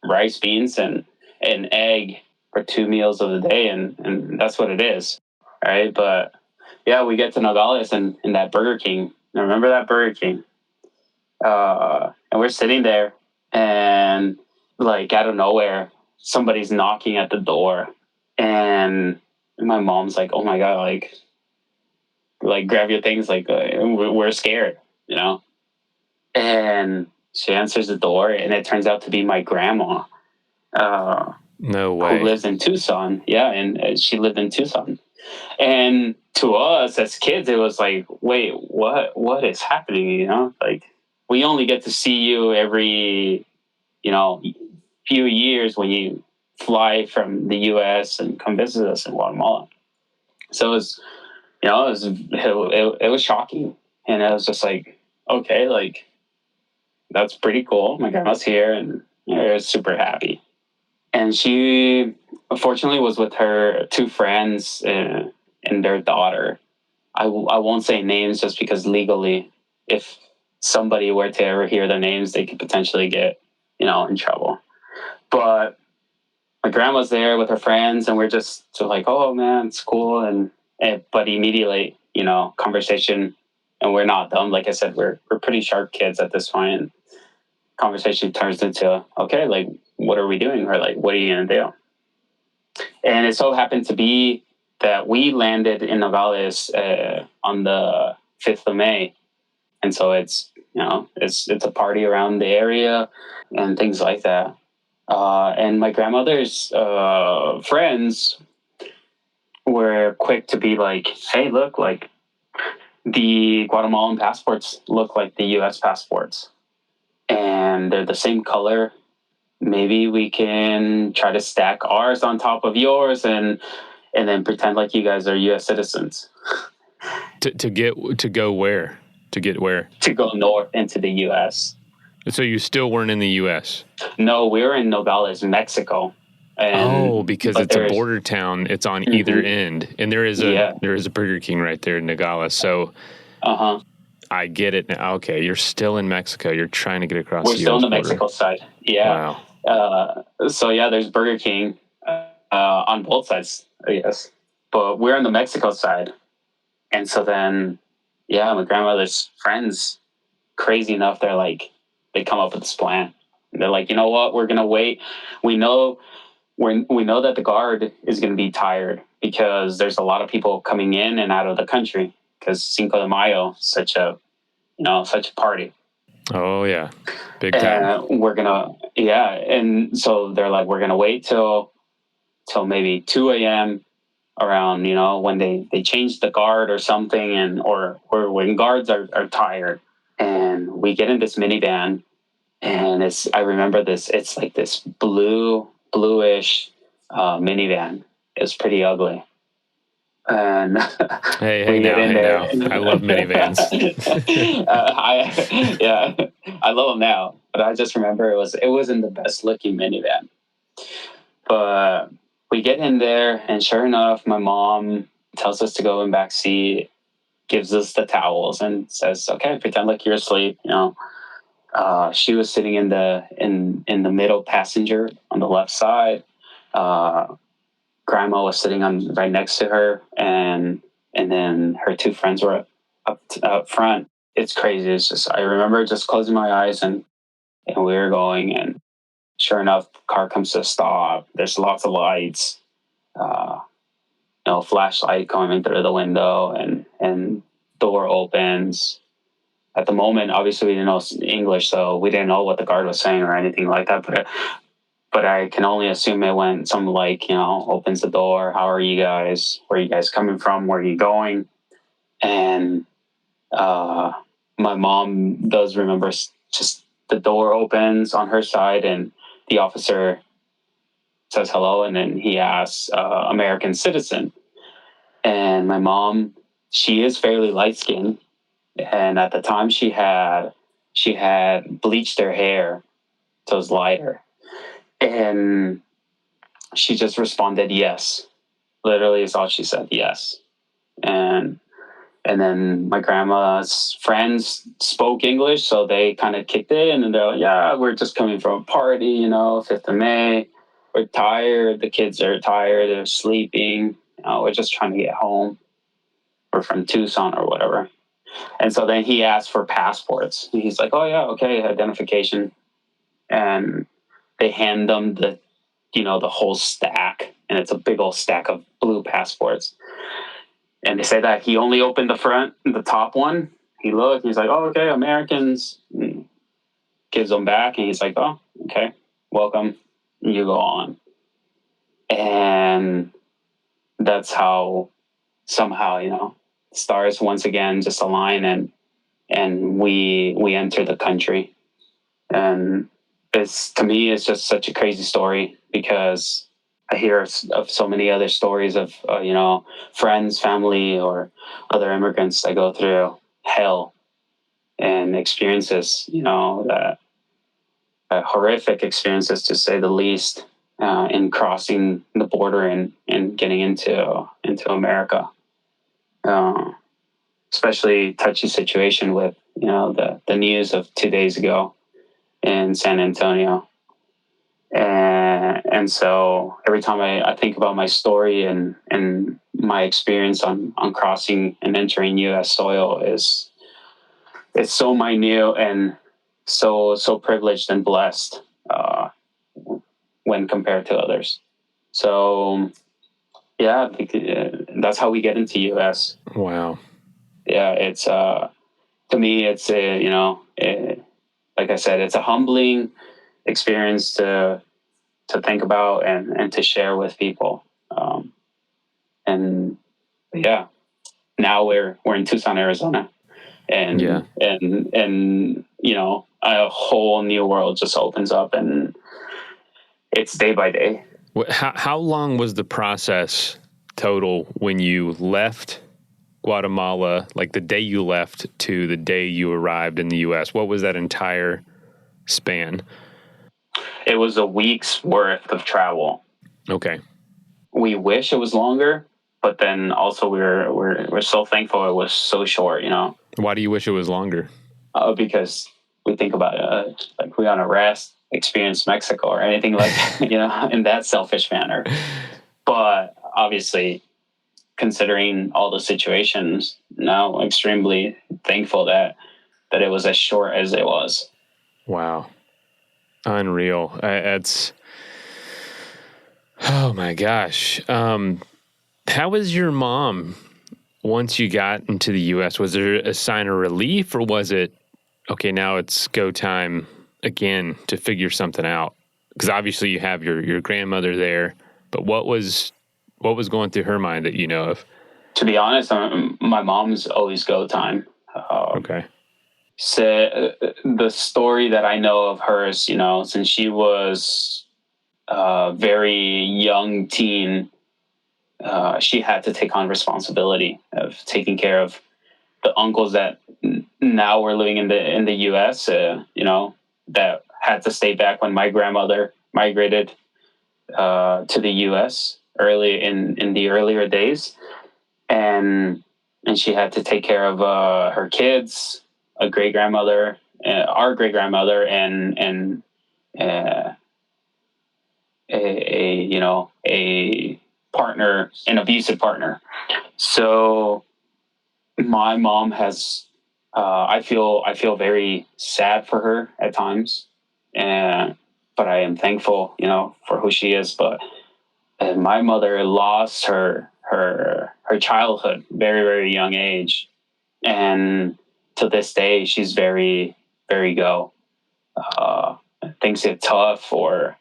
rice, beans, and egg for 2 meals of the day, and that's what it is, right? But yeah, we get to Nogales, and that Burger King. I remember that Burger King, and we're sitting there, and, like, out of nowhere, somebody's knocking at the door, and my mom's like, "Oh my God!" Like grab your things, like, we're scared, and she answers the door, and it turns out to be my grandma, no way, who lives in Tucson. Yeah. And she lived in Tucson, and to us as kids, it was like, wait, what is happening? Like, we only get to see you every, few years when you fly from the U.S. and come visit us in Guatemala. So it was shocking, and I was just like, okay, like that's pretty cool. My grandma's here, and I was super happy. And she, unfortunately, was with her two friends and their daughter. I won't say names just because legally, if somebody were to ever hear their names, they could potentially get, in trouble. But my grandma's there with her friends, and we're just like, oh man, it's cool. But immediately, conversation, and we're not dumb. Like I said, we're pretty sharp kids at this point. And conversation turns into, okay, like, what are we doing? Or like, what are you going to do? And it so happened to be that we landed in Nogales on the 5th of May. And so it's a party around the area and things like that. And my grandmother's friends were quick to be like, hey, look, like the Guatemalan passports look like the U.S. passports. And they're the same color. Maybe we can try to stack ours on top of yours and then pretend like you guys are U.S. citizens. To go where? To get where? To go north into the U.S. So you still weren't in the U.S.? No, we were in Nogales, Mexico. Because it's a border town. It's on either end, and there is a Burger King right there in Nogales. So, I get it now. Okay, you're still in Mexico. You're trying to get across. We're still on the border. Mexico side. Yeah. Wow. There's Burger King on both sides, I guess. But we're on the Mexico side, and so then, my grandmother's friends, crazy enough, they come up with this plan. They're like, you know what? We're gonna wait. We know that the guard is going to be tired because there's a lot of people coming in and out of the country because Cinco de Mayo is such a party. Oh yeah, big time. And so they're like, we're gonna wait till maybe 2 a.m. around, when they change the guard or something, or when guards are tired, and we get in this minivan, and I remember this. It's like this bluish minivan. It's pretty ugly. And hey now. I love minivans. I love them now, but I just remember it wasn't the best looking minivan. But we get in there, and sure enough, my mom tells us to go in back seat, gives us the towels, and says, "Okay, pretend like you're asleep." She was sitting in the middle passenger on the left side. Grandma was sitting right next to her, and then her two friends were up front. It's crazy. It's just, I remember just closing my eyes and we were going, and sure enough, the car comes to a stop. There's lots of lights, flashlight coming through the window, and door opens. At the moment, obviously, we didn't know English, so we didn't know what the guard was saying or anything like that. But I can only assume it went something like, opens the door. How are you guys? Where are you guys coming from? Where are you going? And my mom does remember just the door opens on her side, and the officer says hello, and then he asks American citizen. And my mom, she is fairly light skinned. And at the time she had bleached her hair, so it was lighter. And she just responded, yes. Literally is all she said, yes. And then my grandma's friends spoke English, so they kind of kicked in, and they're like, yeah, we're just coming from a party, 5th of May. We're tired. The kids are tired. They're sleeping. We're just trying to get home. We're from Tucson or whatever. And so then he asked for passports. He's like, oh, yeah, okay, identification. And they hand them the whole stack. And it's a big old stack of blue passports. And they say that he only opened the top one. He looked, he's like, oh, okay, Americans. And gives them back. And he's like, oh, okay, welcome. You go on. And that's how somehow, stars once again just align, and and we enter the country. And to me, it's just such a crazy story, because I hear of so many other stories of, friends, family, or other immigrants that go through hell and experiences, that horrific experiences, to say the least, in crossing the border and getting into America. Especially touchy situation with, the news of 2 days ago in San Antonio. And so every time I think about my story and my experience on crossing and entering U.S. soil, it's so minute and so privileged and blessed, when compared to others. So yeah, that's how we get into U.S. Wow. Yeah, it's to me, it's like I said, it's a humbling experience to think about and to share with people. And yeah, now we're in Tucson, Arizona, and a whole new world just opens up, and it's day by day. How long was the process total when you left Guatemala, like the day you left to the day you arrived in the U.S.? What was that entire span? It was a week's worth of travel. Okay. We wish it was longer, but then also we're so thankful it was so short. Why do you wish it was longer? Because we think about it like we on a rest experience Mexico or anything like that, in that selfish manner. But obviously, considering all the situations, now extremely thankful that it was as short as it was. Wow. Unreal. It's, oh my gosh. How was your mom once you got into the U.S.? Was there a sign of relief, or was it, okay, now it's go time again to figure something out? Because obviously you have your grandmother there, but what was going through her mind that you know of? To be honest, my mom's always go time. Okay. So the story that I know of hers, since she was a very young teen, she had to take on responsibility of taking care of the uncles that now were living in the U.S. That had to stay back when my grandmother migrated to the U.S. early in the earlier days, and she had to take care of her kids, a great grandmother, our great grandmother, and a partner, an abusive partner. So my mom has, I feel very sad for her at times, but I am thankful, for who she is. But my mother lost her childhood very, very young age, and to this day she's very, very go. Things get tough, or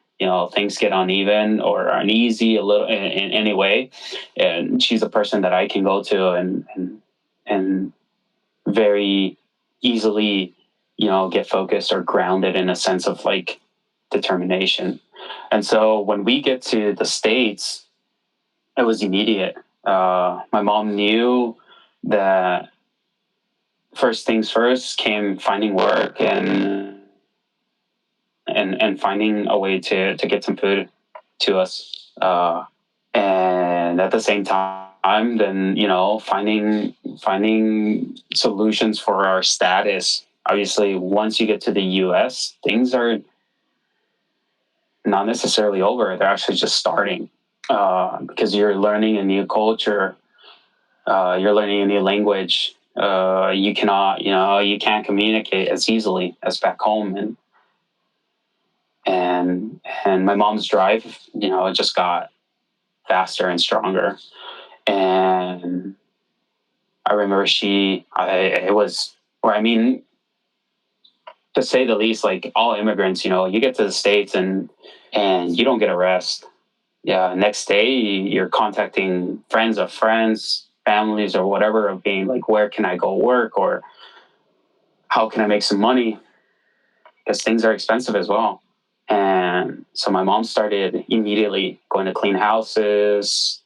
things get uneven or uneasy a little in any way, and she's a person that I can go to and very easily get focused or grounded in a sense of like determination. And so when we get to the States, it was immediate. My mom knew that first things first came finding work and finding a way to get some food to us. And at the same time, then, finding solutions for our status. Obviously, once you get to the U.S., things are not necessarily over. They're actually just starting, because you're learning a new culture. You're learning a new language. You can't communicate as easily as back home. And my mom's drive, it just got faster and stronger. And I remember to say the least, like all immigrants, you get to the States and you don't get a rest. Yeah. Next day you're contacting friends of friends, families or whatever, of being like, where can I go work? Or how can I make some money? Because things are expensive as well. And so my mom started immediately going to clean houses.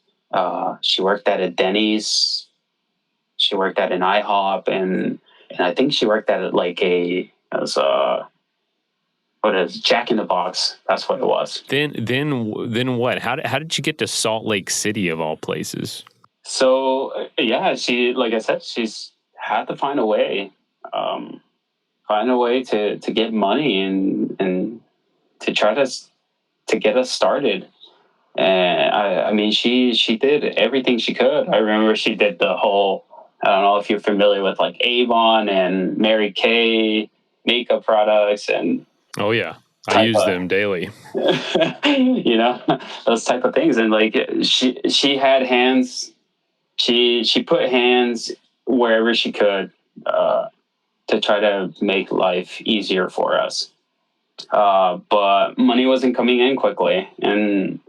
She worked at a Denny's. She worked at an IHOP, and I think she worked at what is Jack in the Box? That's what it was. Then what? How did you get to Salt Lake City of all places? So yeah, she, like I said, she's had to find a way, to get money and to try to get us started. And I mean, she did everything she could. I remember she did the whole. I don't know if you're familiar with like Avon and Mary Kay makeup products and. Oh yeah, I use them daily. Those type of things, and like she had hands. She put hands wherever she could to try to make life easier for us. But money wasn't coming in quickly, and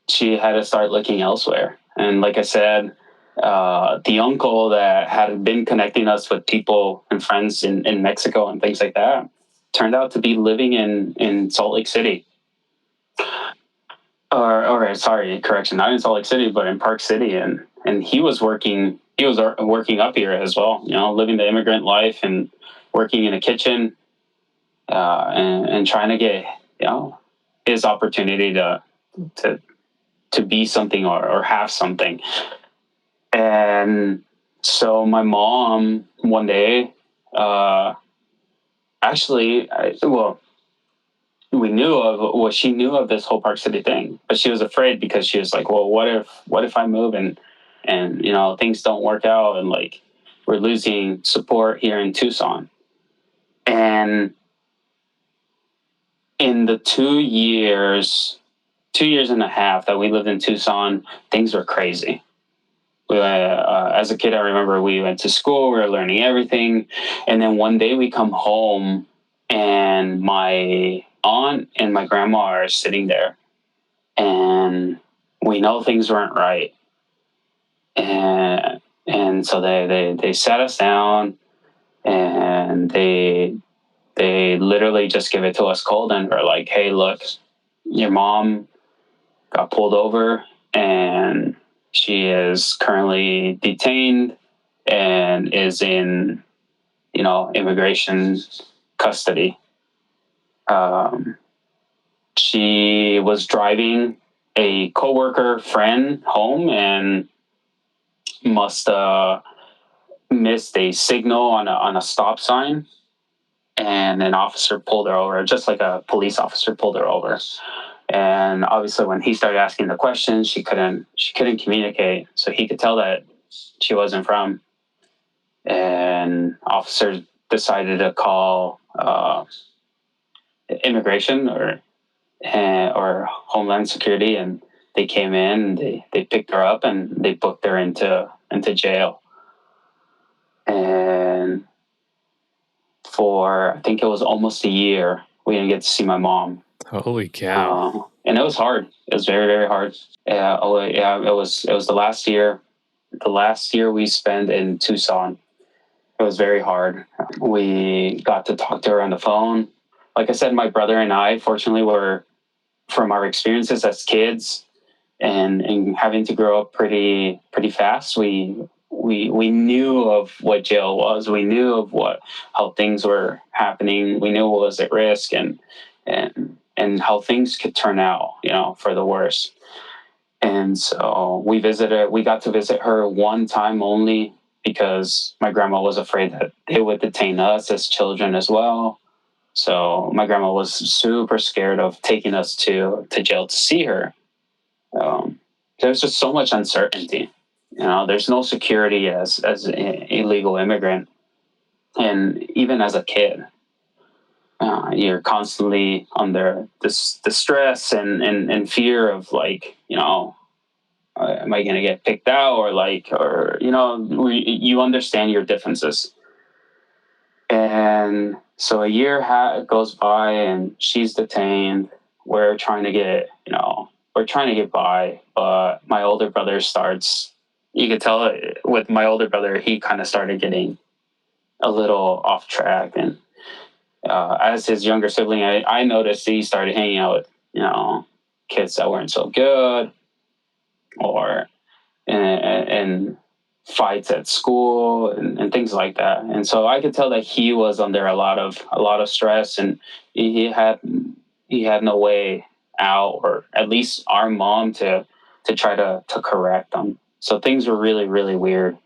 she had to start looking elsewhere. And like I said, the uncle that had been connecting us with people and friends in Mexico and things like that turned out to be living in Salt Lake City. Or sorry, correction, not in Salt Lake City, but in Park City. And he was working up here as well, living the immigrant life and working in a kitchen, and trying to get, his opportunity to be something or have something. And so my mom one day, she knew of this whole Park City thing, but she was afraid because she was like, well, what if I move and things don't work out and like we're losing support here in Tucson. And in the 2 years and a half that we lived in Tucson, things were crazy. As a kid, I remember we went to school, we were learning everything. And then one day we come home and my aunt and my grandma are sitting there and we know things weren't right. And so they sat us down and they literally just give it to us cold and were like, hey, look, your mom got pulled over and she is currently detained and is in, immigration custody. She was driving a coworker friend home and must missed a signal on a stop sign, and an officer pulled her over, just like a police officer pulled her over. And obviously when he started asking the questions, she couldn't communicate, so he could tell that she wasn't from. And officers decided to call immigration or Homeland Security, and they came in, they picked her up and they booked her into jail. And for, I think it was almost a year, we didn't get to see my mom. Holy cow. And it was hard. It was very, very hard. It was the last year we spent in Tucson. It was very hard. We got to talk to her on the phone. Like I said, my brother and I, fortunately, were, from our experiences as kids and having to grow up pretty fast, we knew of what jail was. We knew of how things were happening. We knew what was at risk and how things could turn out, for the worse. And so we got to visit her one time only because my grandma was afraid that they would detain us as children as well. So my grandma was super scared of taking us to jail to see her. There's just so much uncertainty. There's no security as an illegal immigrant. And even as a kid, you're constantly under this stress and fear of like, am I going to get picked out you understand your differences. And so a year goes by and she's detained. We're trying to get by, but my older brother starts, you could tell with my older brother, he kind of started getting a little off track. And as his younger sibling, I noticed he started hanging out with, kids that weren't so good, or and fights at school and things like that. And so I could tell that he was under a lot of stress, and he had no way out, or at least our mom to try to correct them. So things were really, really weird.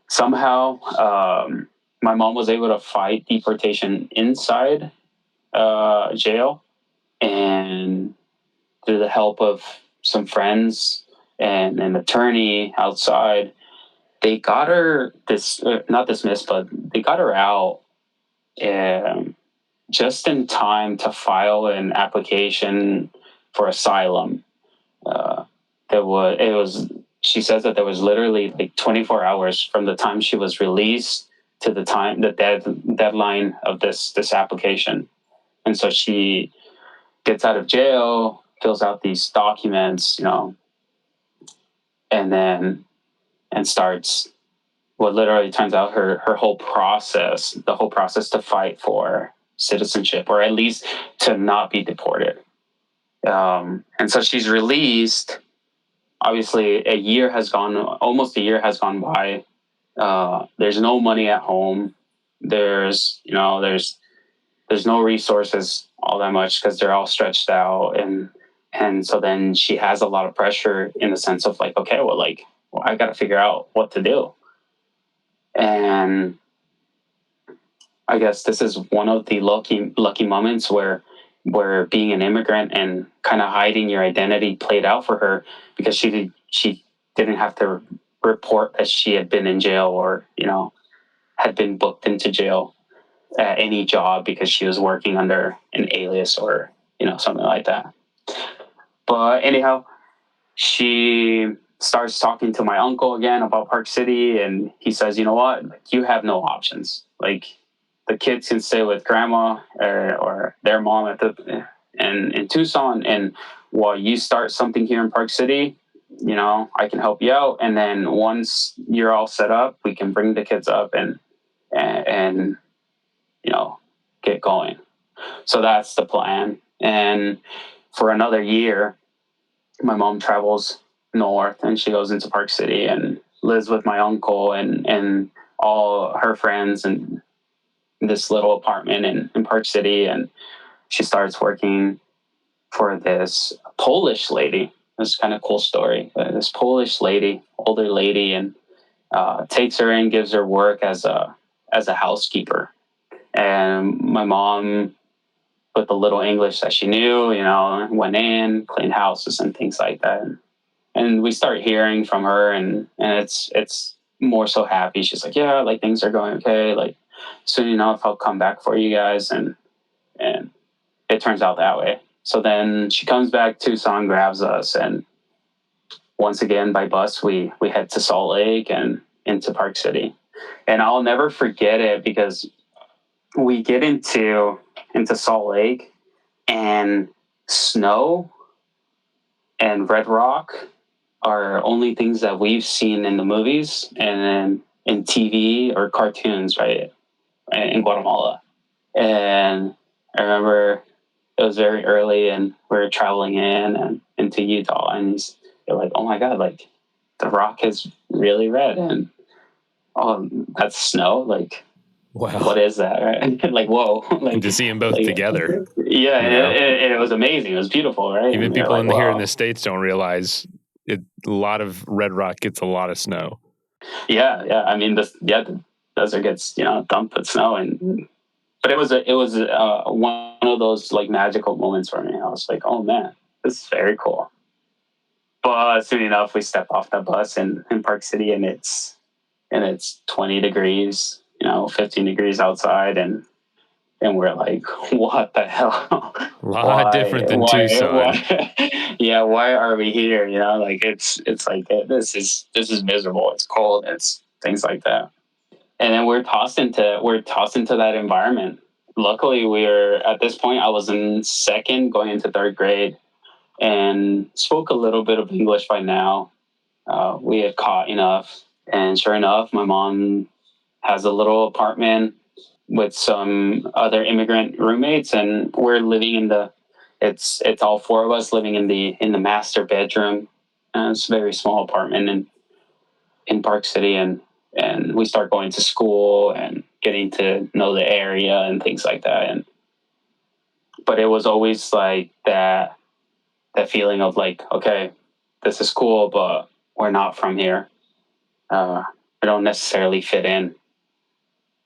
Somehow, my mom was able to fight deportation inside jail, and through the help of some friends and an attorney outside, they got her not dismissed, but they got her out just in time to file an application for asylum. She says that there was literally like 24 hours from the time she was released to the deadline of this application. And so she gets out of jail, fills out these documents, and starts what literally turns out her whole process, the whole process to fight for citizenship, or at least to not be deported. And so she's released. Obviously, almost a year has gone by. There's no money at home. There's no resources all that much because they're all stretched out. And so then she has a lot of pressure in the sense of like, okay, well, I got to figure out what to do. And I guess this is one of the lucky moments where being an immigrant and kind of hiding your identity played out for her, because she didn't have to report that she had been in jail, or had been booked into jail at any job because she was working under an alias, or something like that. But anyhow, she starts talking to my uncle again about Park City, and he says, you know what, you have no options. Like, the kids can stay with grandma or their mom in Tucson, and while you start something here in Park City, I can help you out. And then once you're all set up, we can bring the kids up and get going. So that's the plan. And for another year, my mom travels north, and she goes into Park City and lives with my uncle and all her friends in this little apartment in Park City. And she starts working for this Polish lady. This kind of cool story. This Polish lady, older lady, and takes her in, gives her work as a housekeeper. And my mom, with the little English that she knew, went in, cleaned houses and things like that. And we start hearing from her, and it's more so happy. She's like, yeah, like things are going okay. Like, soon enough, I'll come back for you guys. And it turns out that way. So then she comes back to Tucson, grabs us, and once again by bus, we head to Salt Lake and into Park City. And I'll never forget it, because we get into Salt Lake, and snow and red rock are only things that we've seen in the movies and then in TV or cartoons, right, in Guatemala. And I remember it was very early, and we were traveling into Utah, and they're like, oh my God, like the rock is really red, and oh, that's snow. Like, Wow. What is that? Right? Like, whoa. Like, And to see them both together. Yeah, and it was amazing. It was beautiful, right? Even people here in the States don't realize a lot of red rock gets a lot of snow. Yeah. I mean, the desert gets dumped with snow, but it was one of those like magical moments for me. I was like, oh man, this is very cool. But soon enough, we step off the bus in Park City, and it's 20 degrees. 15 degrees outside, and we're like, what the hell? A lot different than Tucson. Why are we here? Like it's like, this is miserable. It's cold. It's things like that. And then we're tossed into that environment. Luckily, at this point, I was in second, going into third grade, and spoke a little bit of English by now. we had caught enough. And sure enough, my mom has a little apartment with some other immigrant roommates, and we're living in it's all four of us living in the master bedroom. It's a very small apartment in Park City, and we start going to school and getting to know the area and things like that. But it was always like that feeling of like, okay, this is cool, but we're not from here. We don't necessarily fit in.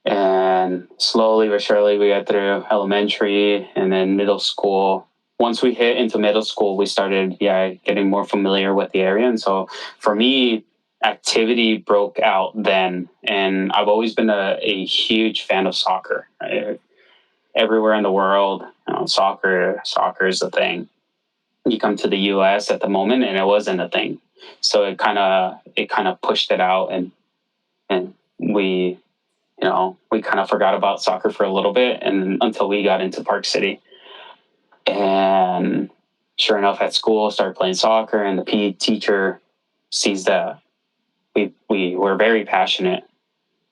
And slowly but surely we got through elementary and then middle school. Once we hit into middle school, we started, getting more familiar with the area. And so for me, activity broke out then. And I've always been a huge fan of soccer. Right? Everywhere in the world, soccer is a thing. You come to the U.S. at the moment, and it wasn't a thing. So it kind of pushed it out, and we kind of forgot about soccer for a little bit, and until we got into Park City. And sure enough, at school, started playing soccer, and the PE teacher sees that we were very passionate.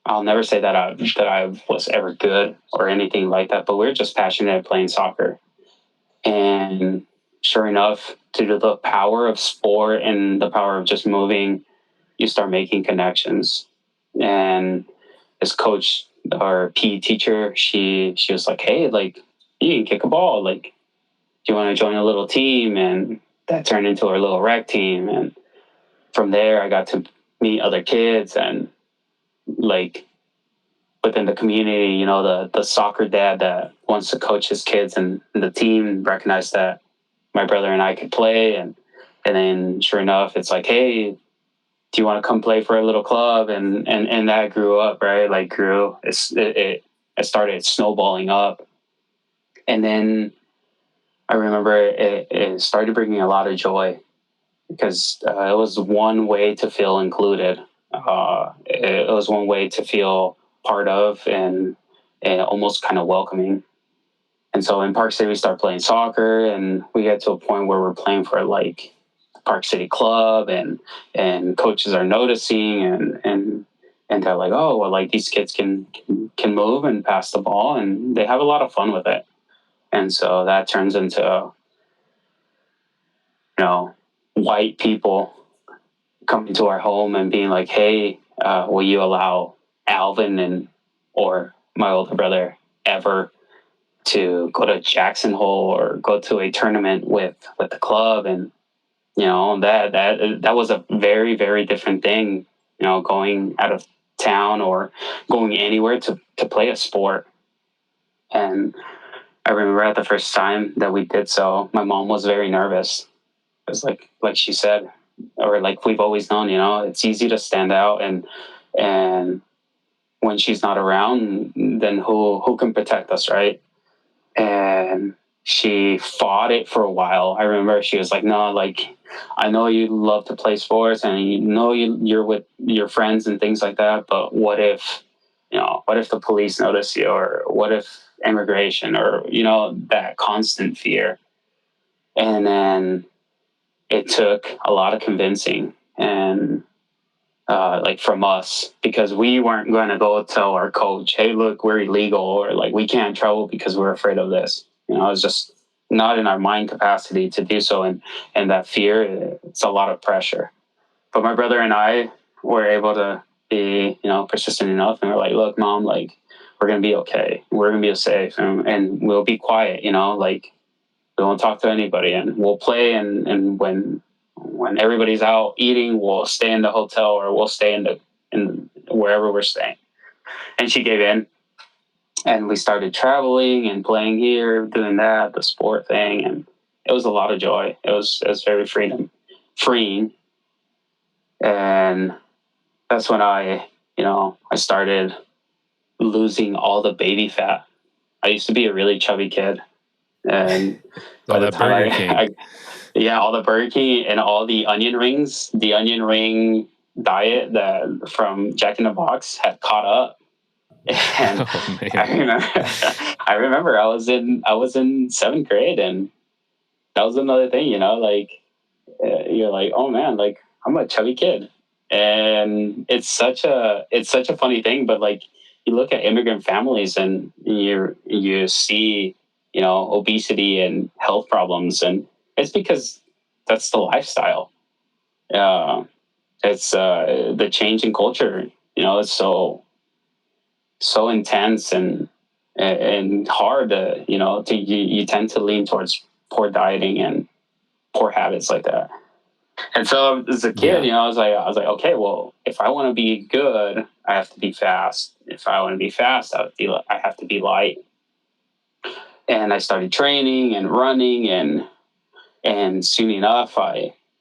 I'll never say that I was ever good or anything like that, but we were just passionate at playing soccer. And sure enough, due to the power of sport and the power of just moving, you start making connections. And this coach, our PE teacher, she was like, hey, like, you can kick a ball. Like, do you want to join a little team? And that turned into our little rec team. And from there, I got to meet other kids, and like within the community, the soccer dad that wants to coach his kids, and the team recognized that my brother and I could play. And then sure enough, it's like, hey, do you want to come play for a little club? And that grew up, right? Like it started snowballing up. And then I remember it started bringing a lot of joy, because it was one way to feel included. It was one way to feel part of, and almost kind of welcoming. And so in Park City, we start playing soccer, and we get to a point where we're playing for like Park City Club, and coaches are noticing, and they're like, oh, well, like these kids can move and pass the ball, and they have a lot of fun with it. And so that turns into, white people coming to our home and being like, hey, will you allow Alvin or my older brother ever to go to Jackson Hole or go to a tournament with the club? And that was a very, very different thing, going out of town or going anywhere to play a sport. And I remember at the first time that we did so, my mom was very nervous. It was like she said, or like we've always known, it's easy to stand out, and when she's not around, then who can protect us, right? And she fought it for a while. I remember she was like, no, like, I know you love to play sports, and you're with your friends and things like that, but what if the police notice you, or what if immigration, or that constant fear? And then it took a lot of convincing, and like from us, because we weren't going to go tell our coach, hey, look, we're illegal, or like we can't travel because we're afraid of this. It's just not in our mind capacity to do so. And that fear, it's a lot of pressure. But my brother and I were able to be, persistent enough. And we're like, look, Mom, like, we're going to be okay. We're going to be safe, and we'll be quiet, like, we won't talk to anybody, and we'll play. And when everybody's out eating, we'll stay in the hotel, or we'll stay in wherever we're staying. And she gave in, and we started traveling and playing here, doing that, the sport thing. And it was a lot of joy. It was very freeing. And that's when I started losing all the baby fat. I used to be a really chubby kid. And all that Burger King. All the Burger King and all the onion rings, the onion ring diet that from Jack in the Box had caught up. And I remember I was in 7th grade, and that was another thing, like, you're like, oh man, like I'm a chubby kid. And it's such a funny thing, but like you look at immigrant families and you see, obesity and health problems, and it's because that's the lifestyle. It's the change in culture, it's so intense and hard you tend to lean towards poor dieting and poor habits like that. And so as a kid, I was like, okay, well, if I want to be good, I have to be fast. If I want to be fast, I have to be light. And I started training and running, and soon enough,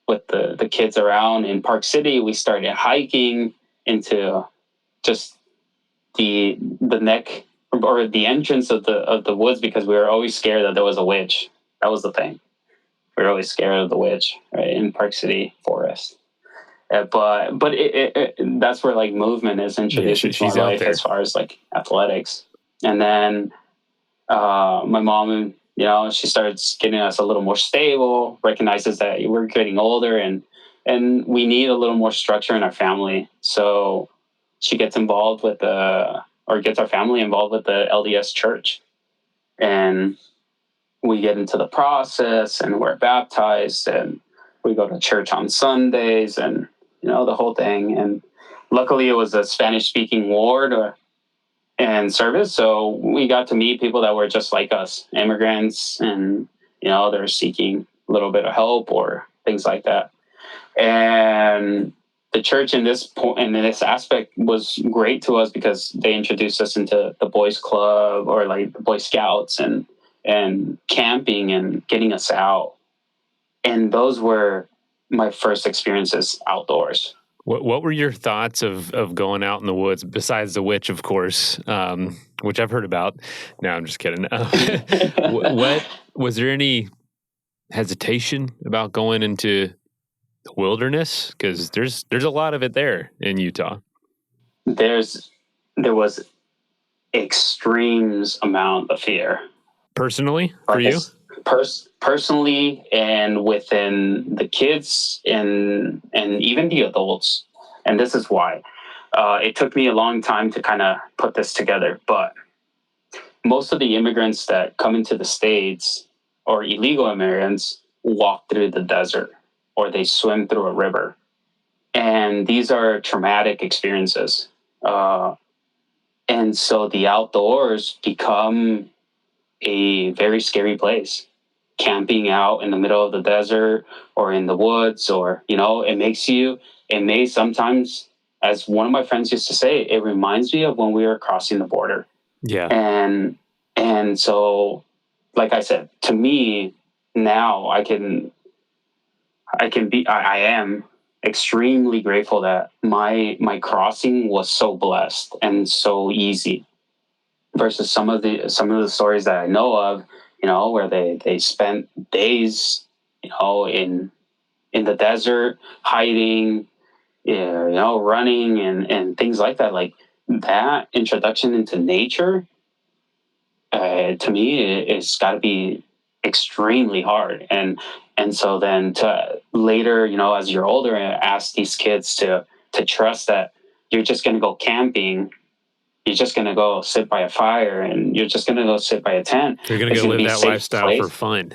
with the kids around in Park City, we started hiking into just the neck or the entrance of the woods, because we were always scared that there was a witch. That was the thing. We were always scared of the witch, right, in Park City Forest. But that's where like movement is introduced into my life as far as like athletics. And then my mom, she starts getting us a little more stable, recognizes that we're getting older and we need a little more structure in our family. So she gets involved with gets our family involved with the LDS church. And we get into the process and we're baptized and we go to church on Sundays and, the whole thing. And luckily it was a Spanish speaking ward and service. So we got to meet people that were just like us, immigrants, and, they're seeking a little bit of help or things like that. And the church in this point, in this aspect, was great to us because they introduced us into the boys club or like the Boy Scouts and camping and getting us out. And those were my first experiences outdoors. What were your thoughts of going out in the woods, besides the witch, of course, which I've heard about? No, I'm just kidding. What was there any hesitation about going into the wilderness? Because there's a lot of it there in Utah. There was extremes amount of fear. Personally, for you? Personally, and within the kids and even the adults. And this is why. It took me a long time to kind of put this together, but most of the immigrants that come into the States, or illegal immigrants, walk through the desert or they swim through a river. And these are traumatic experiences. And so the outdoors become a very scary place. Camping out in the middle of the desert or in the woods, or, it may sometimes, as one of my friends used to say, it reminds me of when we were crossing the border. Yeah. And so, like I said, to me now I am extremely grateful that my crossing was so blessed and so easy versus some of the stories that I know of, where they spent days, in the desert, hiding, running and things like that. Like that introduction into nature, to me, it's got to be extremely hard. And so then to later, as you're older, ask these kids to trust that you're just going to go camping. You're just going to go sit by a fire and you're just going to go sit by a tent. You're going to go live that lifestyle for fun.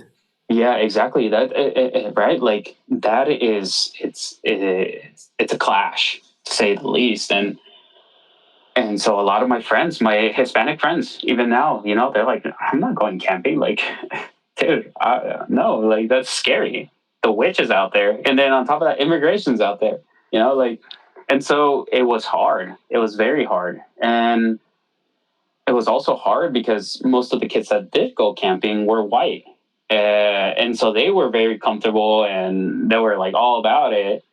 Yeah, exactly. That right? Like that is it's a clash, to say the least. And so a lot of my friends, my Hispanic friends, even now, they're like, I'm not going camping. Like, dude, no, like that's scary. The witch is out there, and then on top of that, immigration's out there. And so it was hard. It was very hard. And it was also hard because most of the kids that did go camping were white. And so they were very comfortable and they were like all about it.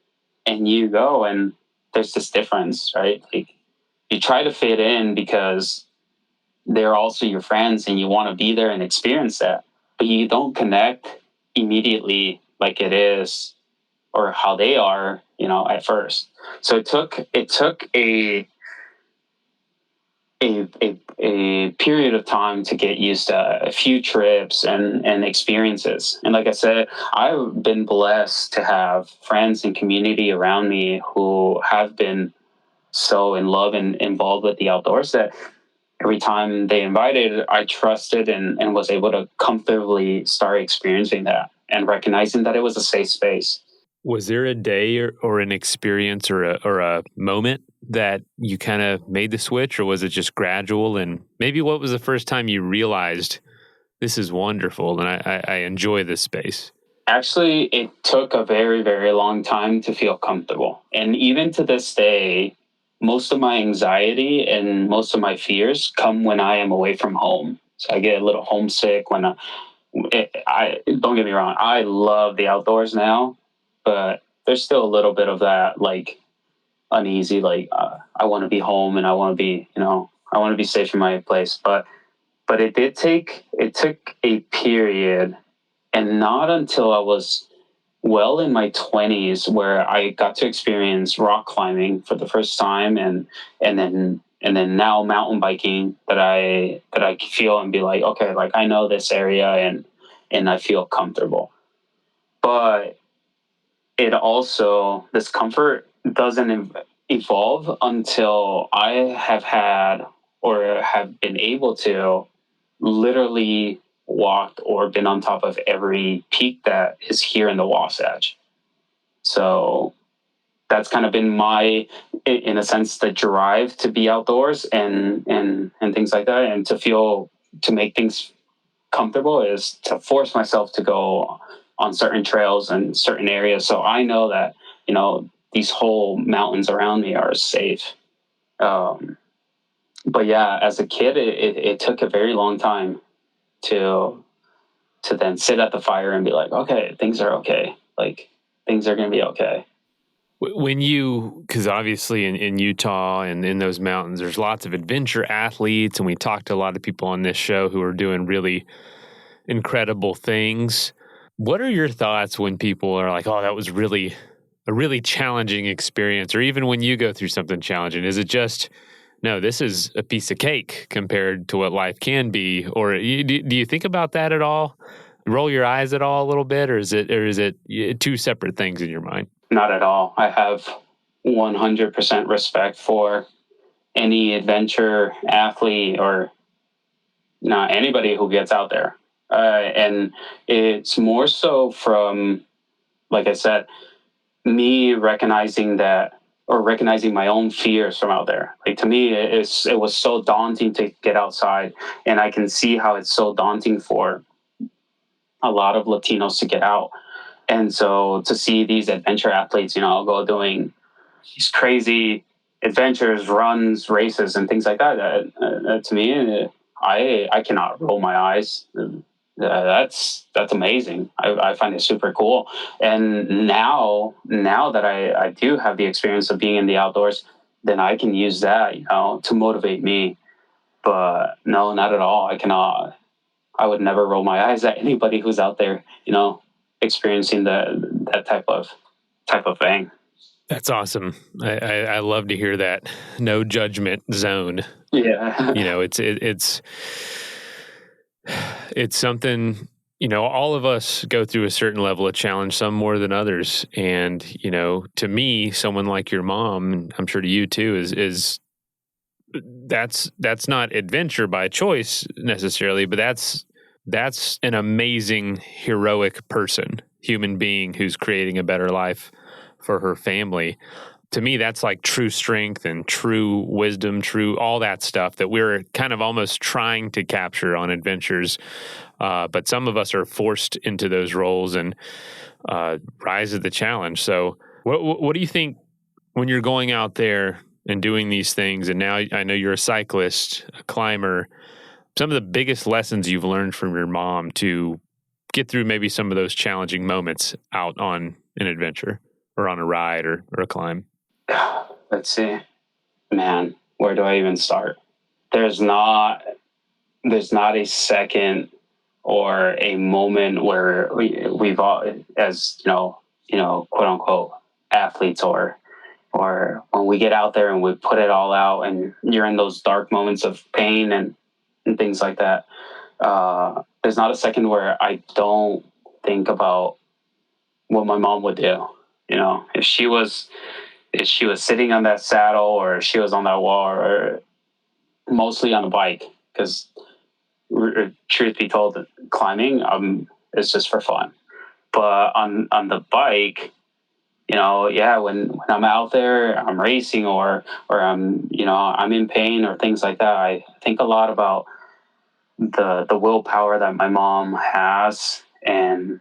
And you go and there's this difference, right? Like you try to fit in because they're also your friends and you want to be there and experience that. But you don't connect immediately like it is or how they are, at first. So it took a a period of time to get used to a few trips and experiences. And like I said, I've been blessed to have friends and community around me who have been so in love and involved with the outdoors that every time they invited, I trusted and was able to comfortably start experiencing that and recognizing that it was a safe space. Was there a day or an experience or a moment that you kind of made the switch, or was it just gradual? And maybe what was the first time you realized this is wonderful and I enjoy this space? Actually, it took a very, very long time to feel comfortable. And even to this day, most of my anxiety and most of my fears come when I am away from home. So I get a little homesick when I don't get me wrong, I love the outdoors now, but there's still a little bit of that, like, uneasy, like I want to be home and I want to be, I want to be safe in my place. But it took a period, and not until I was well in my 20s where I got to experience rock climbing for the first time, and then now mountain biking, that I feel and be like, okay, like I know this area and I feel comfortable. But it also, this comfort doesn't evolve until I have had or have been able to literally walked or been on top of every peak that is here in the Wasatch. So that's kind of been my, in a sense, the drive to be outdoors and things like that, and to make things comfortable is to force myself to go on certain trails and certain areas. So I know that, these whole mountains around me are safe. But yeah, as a kid, it took a very long time to then sit at the fire and be like, okay, things are okay. Like, things are going to be okay. When because obviously in Utah and in those mountains, there's lots of adventure athletes, and we talked to a lot of people on this show who are doing really incredible things. What are your thoughts when people are like, oh, that was really a really challenging experience, or even when you go through something challenging? Is it just, no, this is a piece of cake compared to what life can be? Or do you think about that at all? Roll your eyes at all a little bit, or is it two separate things in your mind? Not at all. I have 100% respect for any adventure athlete or not anybody who gets out there. And it's more so from, like I said, me recognizing that, or recognizing my own fears from out there. Like, to me, it was so daunting to get outside, and I can see how it's so daunting for a lot of Latinos to get out. And so to see these adventure athletes, go doing these crazy adventures, runs, races, and things like that, to me, I cannot roll my eyes. That's amazing. I find it super cool. And now that I do have the experience of being in the outdoors, then I can use that, to motivate me. But no, not at all. I would never roll my eyes at anybody who's out there, experiencing that type of thing. That's awesome. I love to hear that. No judgment zone. Yeah. It's something, all of us go through a certain level of challenge, some more than others. And, to me, someone like your mom, and I'm sure to you too, is that's not adventure by choice necessarily, but that's an amazing, heroic person, human being who's creating a better life for her family. To me, that's like true strength and true wisdom, true all that stuff that we're kind of almost trying to capture on adventures. But some of us are forced into those roles and rise to the challenge. So what do you think when you're going out there and doing these things? And now I know you're a cyclist, a climber. Some of the biggest lessons you've learned from your mom to get through maybe some of those challenging moments out on an adventure or on a ride or a climb? Let's see. Man, where do I even start? There's not a second or a moment where we've all, as quote unquote athletes or or when we get out there and we put it all out, and you're in those dark moments of pain and things like that. There's not a second where I don't think about what my mom would do. You know, if she was sitting on that saddle, or she was on that wall, or mostly on a bike, because truth be told, climbing is just for fun. But on the bike, you know, yeah, when I'm out there, I'm racing, or I'm, you know, I'm in pain or things like that, I think a lot about the willpower that my mom has, and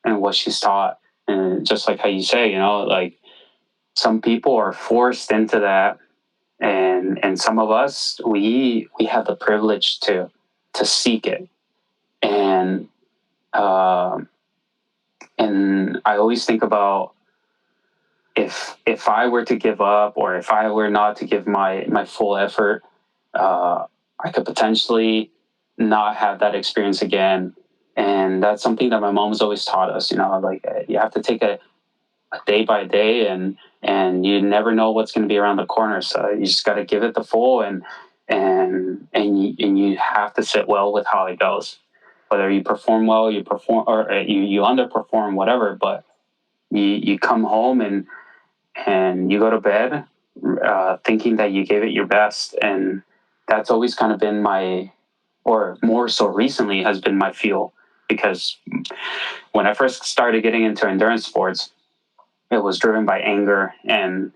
what she's taught. And just like how you say, you know, like some people are forced into that, and some of us, we have the privilege to seek it. And and I always think about, if I were to give up, or if I were not to give my full effort, I could potentially not have that experience again. And that's something that my mom's always taught us, you know, like you have to take a day by day, and you never know what's going to be around the corner. So you just got to give it the full, and you have to sit well with how it goes. Whether you perform well, you perform, or you underperform, whatever, but you come home, and you go to bed thinking that you gave it your best. And that's always kind of been my, or more so recently, has been my feel. Because when I first started getting into endurance sports, it was driven by anger and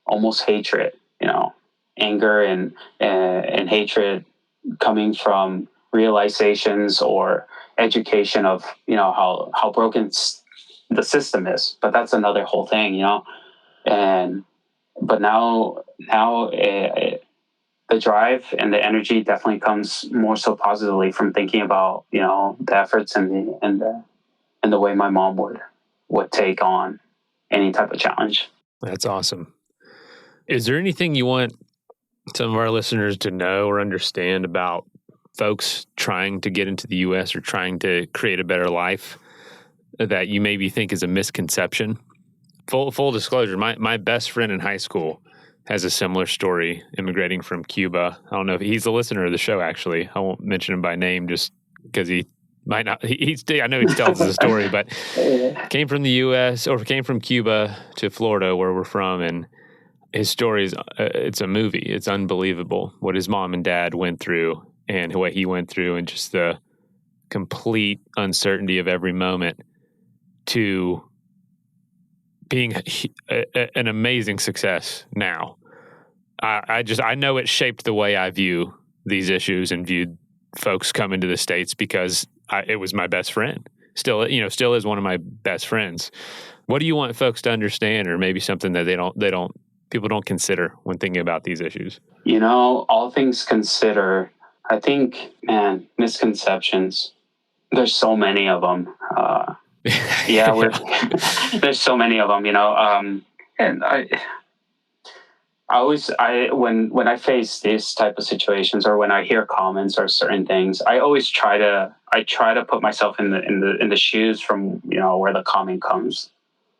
almost hatred, you know, anger and hatred coming from realizations or education of, you know, how broken the system is. But that's another whole thing, you know. But now the drive and the energy definitely comes more so positively from thinking about, you know, the efforts and the way my mom would take on any type of challenge. That's awesome. Is there anything you want some of our listeners to know or understand about folks trying to get into the U.S. or trying to create a better life that you maybe think is a misconception? Full disclosure, my best friend in high school has a similar story, immigrating from Cuba. I don't know if he's a listener of the show, actually. I won't mention him by name just because he might not. I know he tells us a story, but came from the U.S. or came from Cuba to Florida, where we're from, and his story is it's a movie. It's unbelievable what his mom and dad went through and what he went through, and just the complete uncertainty of every moment to being an amazing success now. I know it shaped the way I view these issues and viewed folks coming to the States, because it was my best friend. Still is one of my best friends. What do you want folks to understand, or maybe something that people don't consider when thinking about these issues? You know, all things considered, I think, man, misconceptions, there's so many of them. There's so many of them, you know. And when I face these type of situations, or when I hear comments or certain things, I always try to put myself in the shoes from, you know, where the comment comes.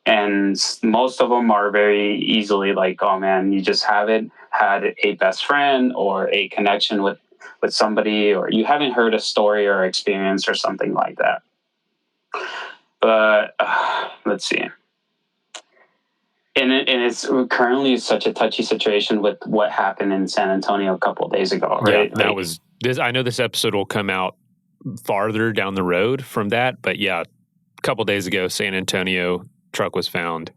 And most of them are very easily like, oh man, you just haven't had a best friend or a connection with somebody, or you haven't heard a story or experience or something like that. But let's see. And it's currently such a touchy situation with what happened in San Antonio a couple of days ago, right? Yeah, that was this. I know this episode will come out farther down the road from that, but yeah, a couple of days ago, San Antonio truck was found.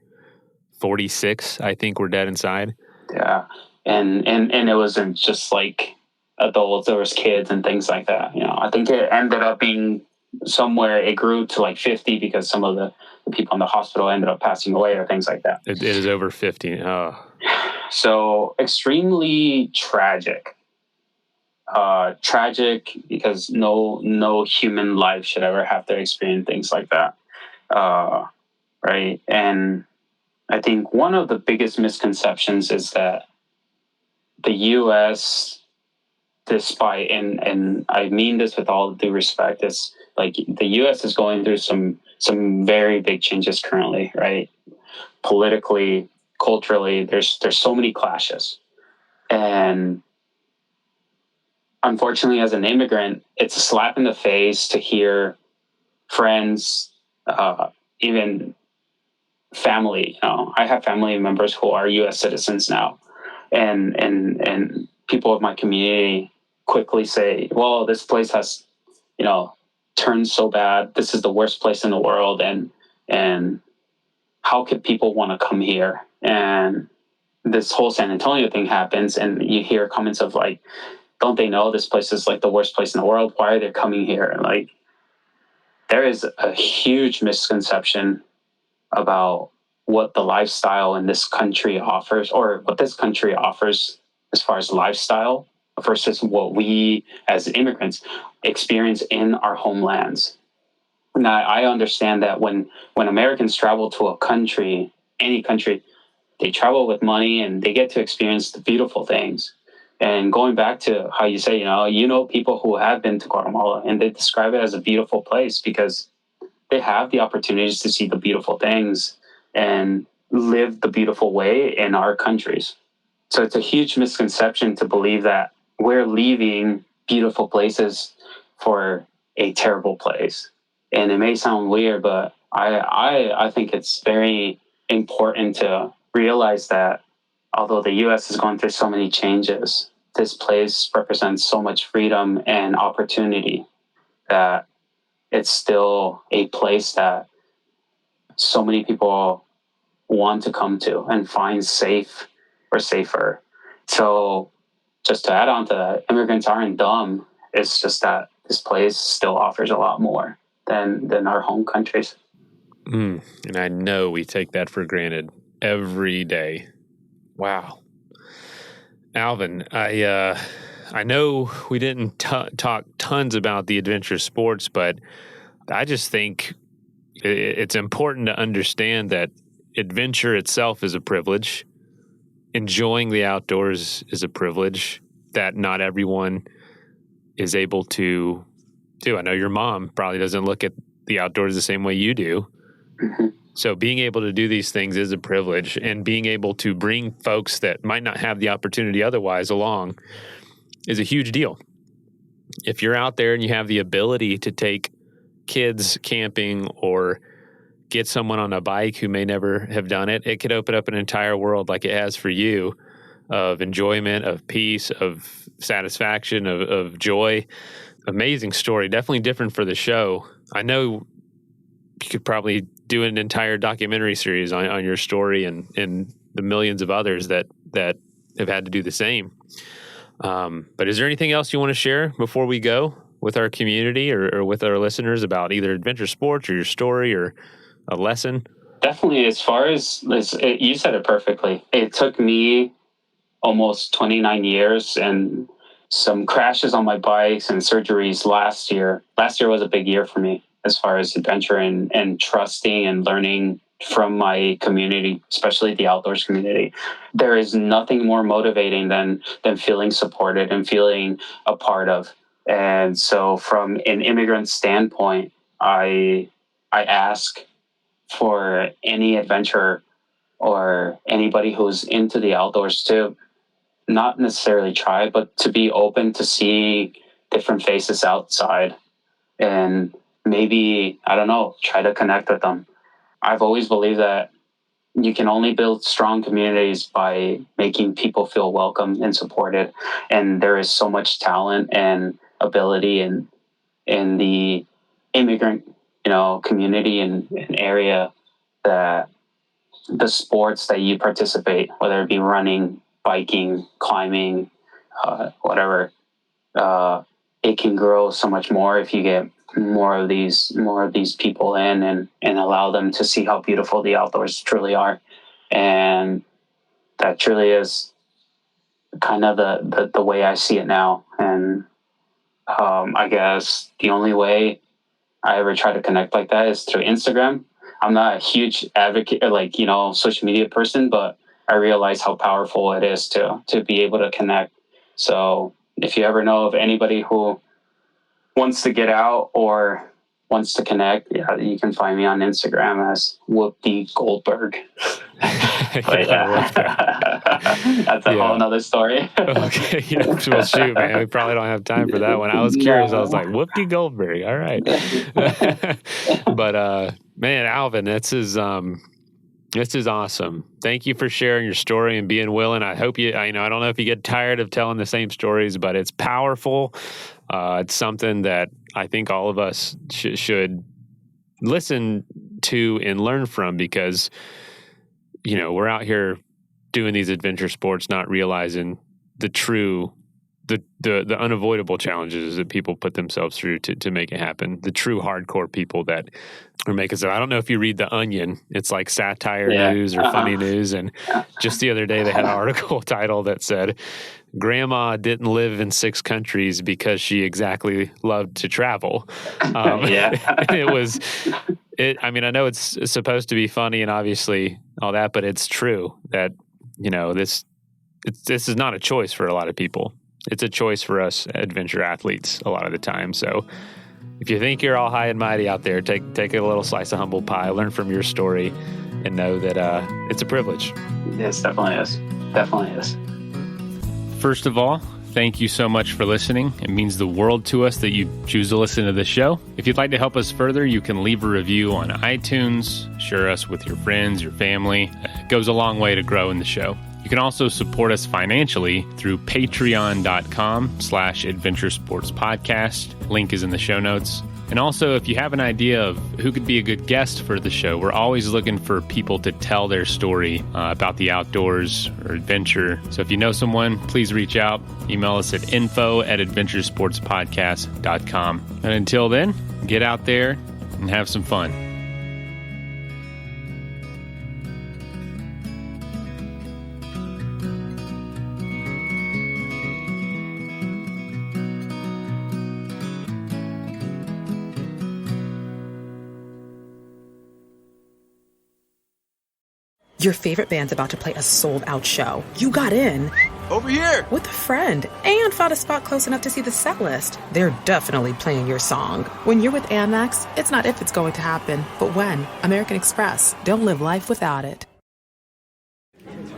46, I think, were dead inside. Yeah, and it wasn't just like adults; there was kids and things like that. You know, I think it ended up being somewhere. It grew to like 50 because some of the people in the hospital ended up passing away or things like that. It is over 50. Oh. So extremely tragic. Tragic because no human life should ever have to experience things like that. Right. And I think one of the biggest misconceptions is that the U.S., despite, and I mean this with all due respect, is like the U.S. is going through some very big changes currently, right? politically, culturally, there's so many clashes. And unfortunately, as an immigrant, it's a slap in the face to hear friends, even family. I have family members who are U.S. citizens now, and people of my community quickly say, "Well, this place has, turned so bad. This is the worst place in the world, and how could people want to come here?" And this whole San Antonio thing happens, and you hear comments of like, "Don't they know this place is like the worst place in the world? Why are they coming here?" Like, there is a huge misconception about what the lifestyle in this country offers, or what this country offers as far as lifestyle versus what we as immigrants experience in our homelands. Now, I understand that when Americans travel to a country, any country, they travel with money and they get to experience the beautiful things. And going back to how you say, people who have been to Guatemala and they describe it as a beautiful place because they have the opportunities to see the beautiful things and live the beautiful way in our countries. So it's a huge misconception to believe that we're leaving beautiful places for a terrible place. And it may sound weird, but I think it's very important to realize that although the U.S. is going through so many changes, this place represents so much freedom and opportunity that it's still a place that so many people want to come to and find safe or safer. So just to add on to that, immigrants aren't dumb. It's just that this place still offers a lot more than our home countries. And I know we take that for granted every day. Wow. Alvin, I know we didn't talk tons about the adventure sports, but I just think it's important to understand that adventure itself is a privilege. Enjoying the outdoors is a privilege that not everyone is able to do. I know your mom probably doesn't look at the outdoors the same way you do. Mm-hmm. So being able to do these things is a privilege, and being able to bring folks that might not have the opportunity otherwise along is a huge deal. If you're out there and you have the ability to take kids camping or get someone on a bike who may never have done it, it could open up an entire world like it has for you of enjoyment, of peace, of satisfaction, of joy. Amazing story. Definitely different for the show. I know you could probably do an entire documentary series on your story and the millions of others that have had to do the same. But is there anything else you want to share before we go with our community or with our listeners about either adventure sports or your story or a lesson? Definitely. As far as you said it perfectly. It took me almost 29 years and some crashes on my bikes and surgeries last year. Last year was a big year for me as far as adventure and trusting and learning from my community, especially the outdoors community. There is nothing more motivating than feeling supported and feeling a part of. And so from an immigrant standpoint, I ask for any adventurer or anybody who's into the outdoors to not necessarily try, but to be open to seeing different faces outside and maybe, I don't know, try to connect with them. I've always believed that you can only build strong communities by making people feel welcome and supported. And there is so much talent and ability in the immigrant, community and area that the sports that you participate, whether it be running, biking, climbing, whatever, it can grow so much more if you get more of these people in and allow them to see how beautiful the outdoors truly are. And that truly is kind of the way I see it now. And I guess the only way I ever try to connect like that is through Instagram. I'm not a huge advocate, social media person, but I realize how powerful it is to be able to connect. So if you ever know of anybody who wants to get out or wants to connect, yeah, you can find me on Instagram as Whoopi Goldberg. But that's a whole nother story. Okay, yeah. Well, shoot, man, we probably don't have time for that one. I was curious. I was like, Whoopi Goldberg. All right. But man, Alvin, this is awesome. Thank you for sharing your story and being willing. I hope I don't know if you get tired of telling the same stories, but it's powerful. It's something that I think all of us should listen to and learn from, because we're out here doing these adventure sports, not realizing the unavoidable challenges that people put themselves through to make it happen. The true hardcore people that are making stuff. I don't know if you read The Onion. It's like satire news or funny news. And just the other day they had an article title that said, "Grandma didn't live in 6 countries because she exactly loved to travel." I know it's supposed to be funny and obviously all that, but it's true that, this is not a choice for a lot of people. It's a choice for us adventure athletes a lot of the time. So if you think you're all high and mighty out there, take a little slice of humble pie, learn from your story, and know that it's a privilege. Yes, definitely is. Definitely is. First of all, thank you so much for listening. It means the world to us that you choose to listen to this show. If you'd like to help us further, you can leave a review on iTunes, share us with your friends, your family. It goes a long way to growing the show. You can also support us financially through patreon.com/adventuresportspodcast. Link is in the show notes. And also, if you have an idea of who could be a good guest for the show, we're always looking for people to tell their story about the outdoors or adventure. So if you know someone, please reach out. Email us at info@adventuresportspodcast.com. And until then, get out there and have some fun. Your favorite band's about to play a sold-out show. You got in. Over here! With a friend. And found a spot close enough to see the set list. They're definitely playing your song. When you're with Amex, it's not if it's going to happen, but when. American Express. Don't live life without it.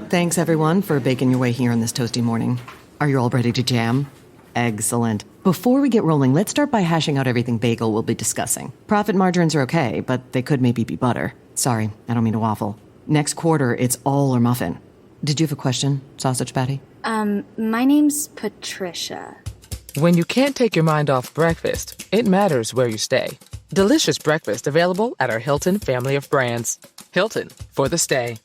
Thanks, everyone, for baking your way here on this toasty morning. Are you all ready to jam? Excellent. Before we get rolling, let's start by hashing out everything bagel we'll be discussing. Profit margins are okay, but they could maybe be butter. Sorry, I don't mean to waffle. Next quarter, it's all or muffin. Did you have a question, Sausage Patty? My name's Patricia. When you can't take your mind off breakfast, it matters where you stay. Delicious breakfast available at our Hilton family of brands. Hilton, for the stay.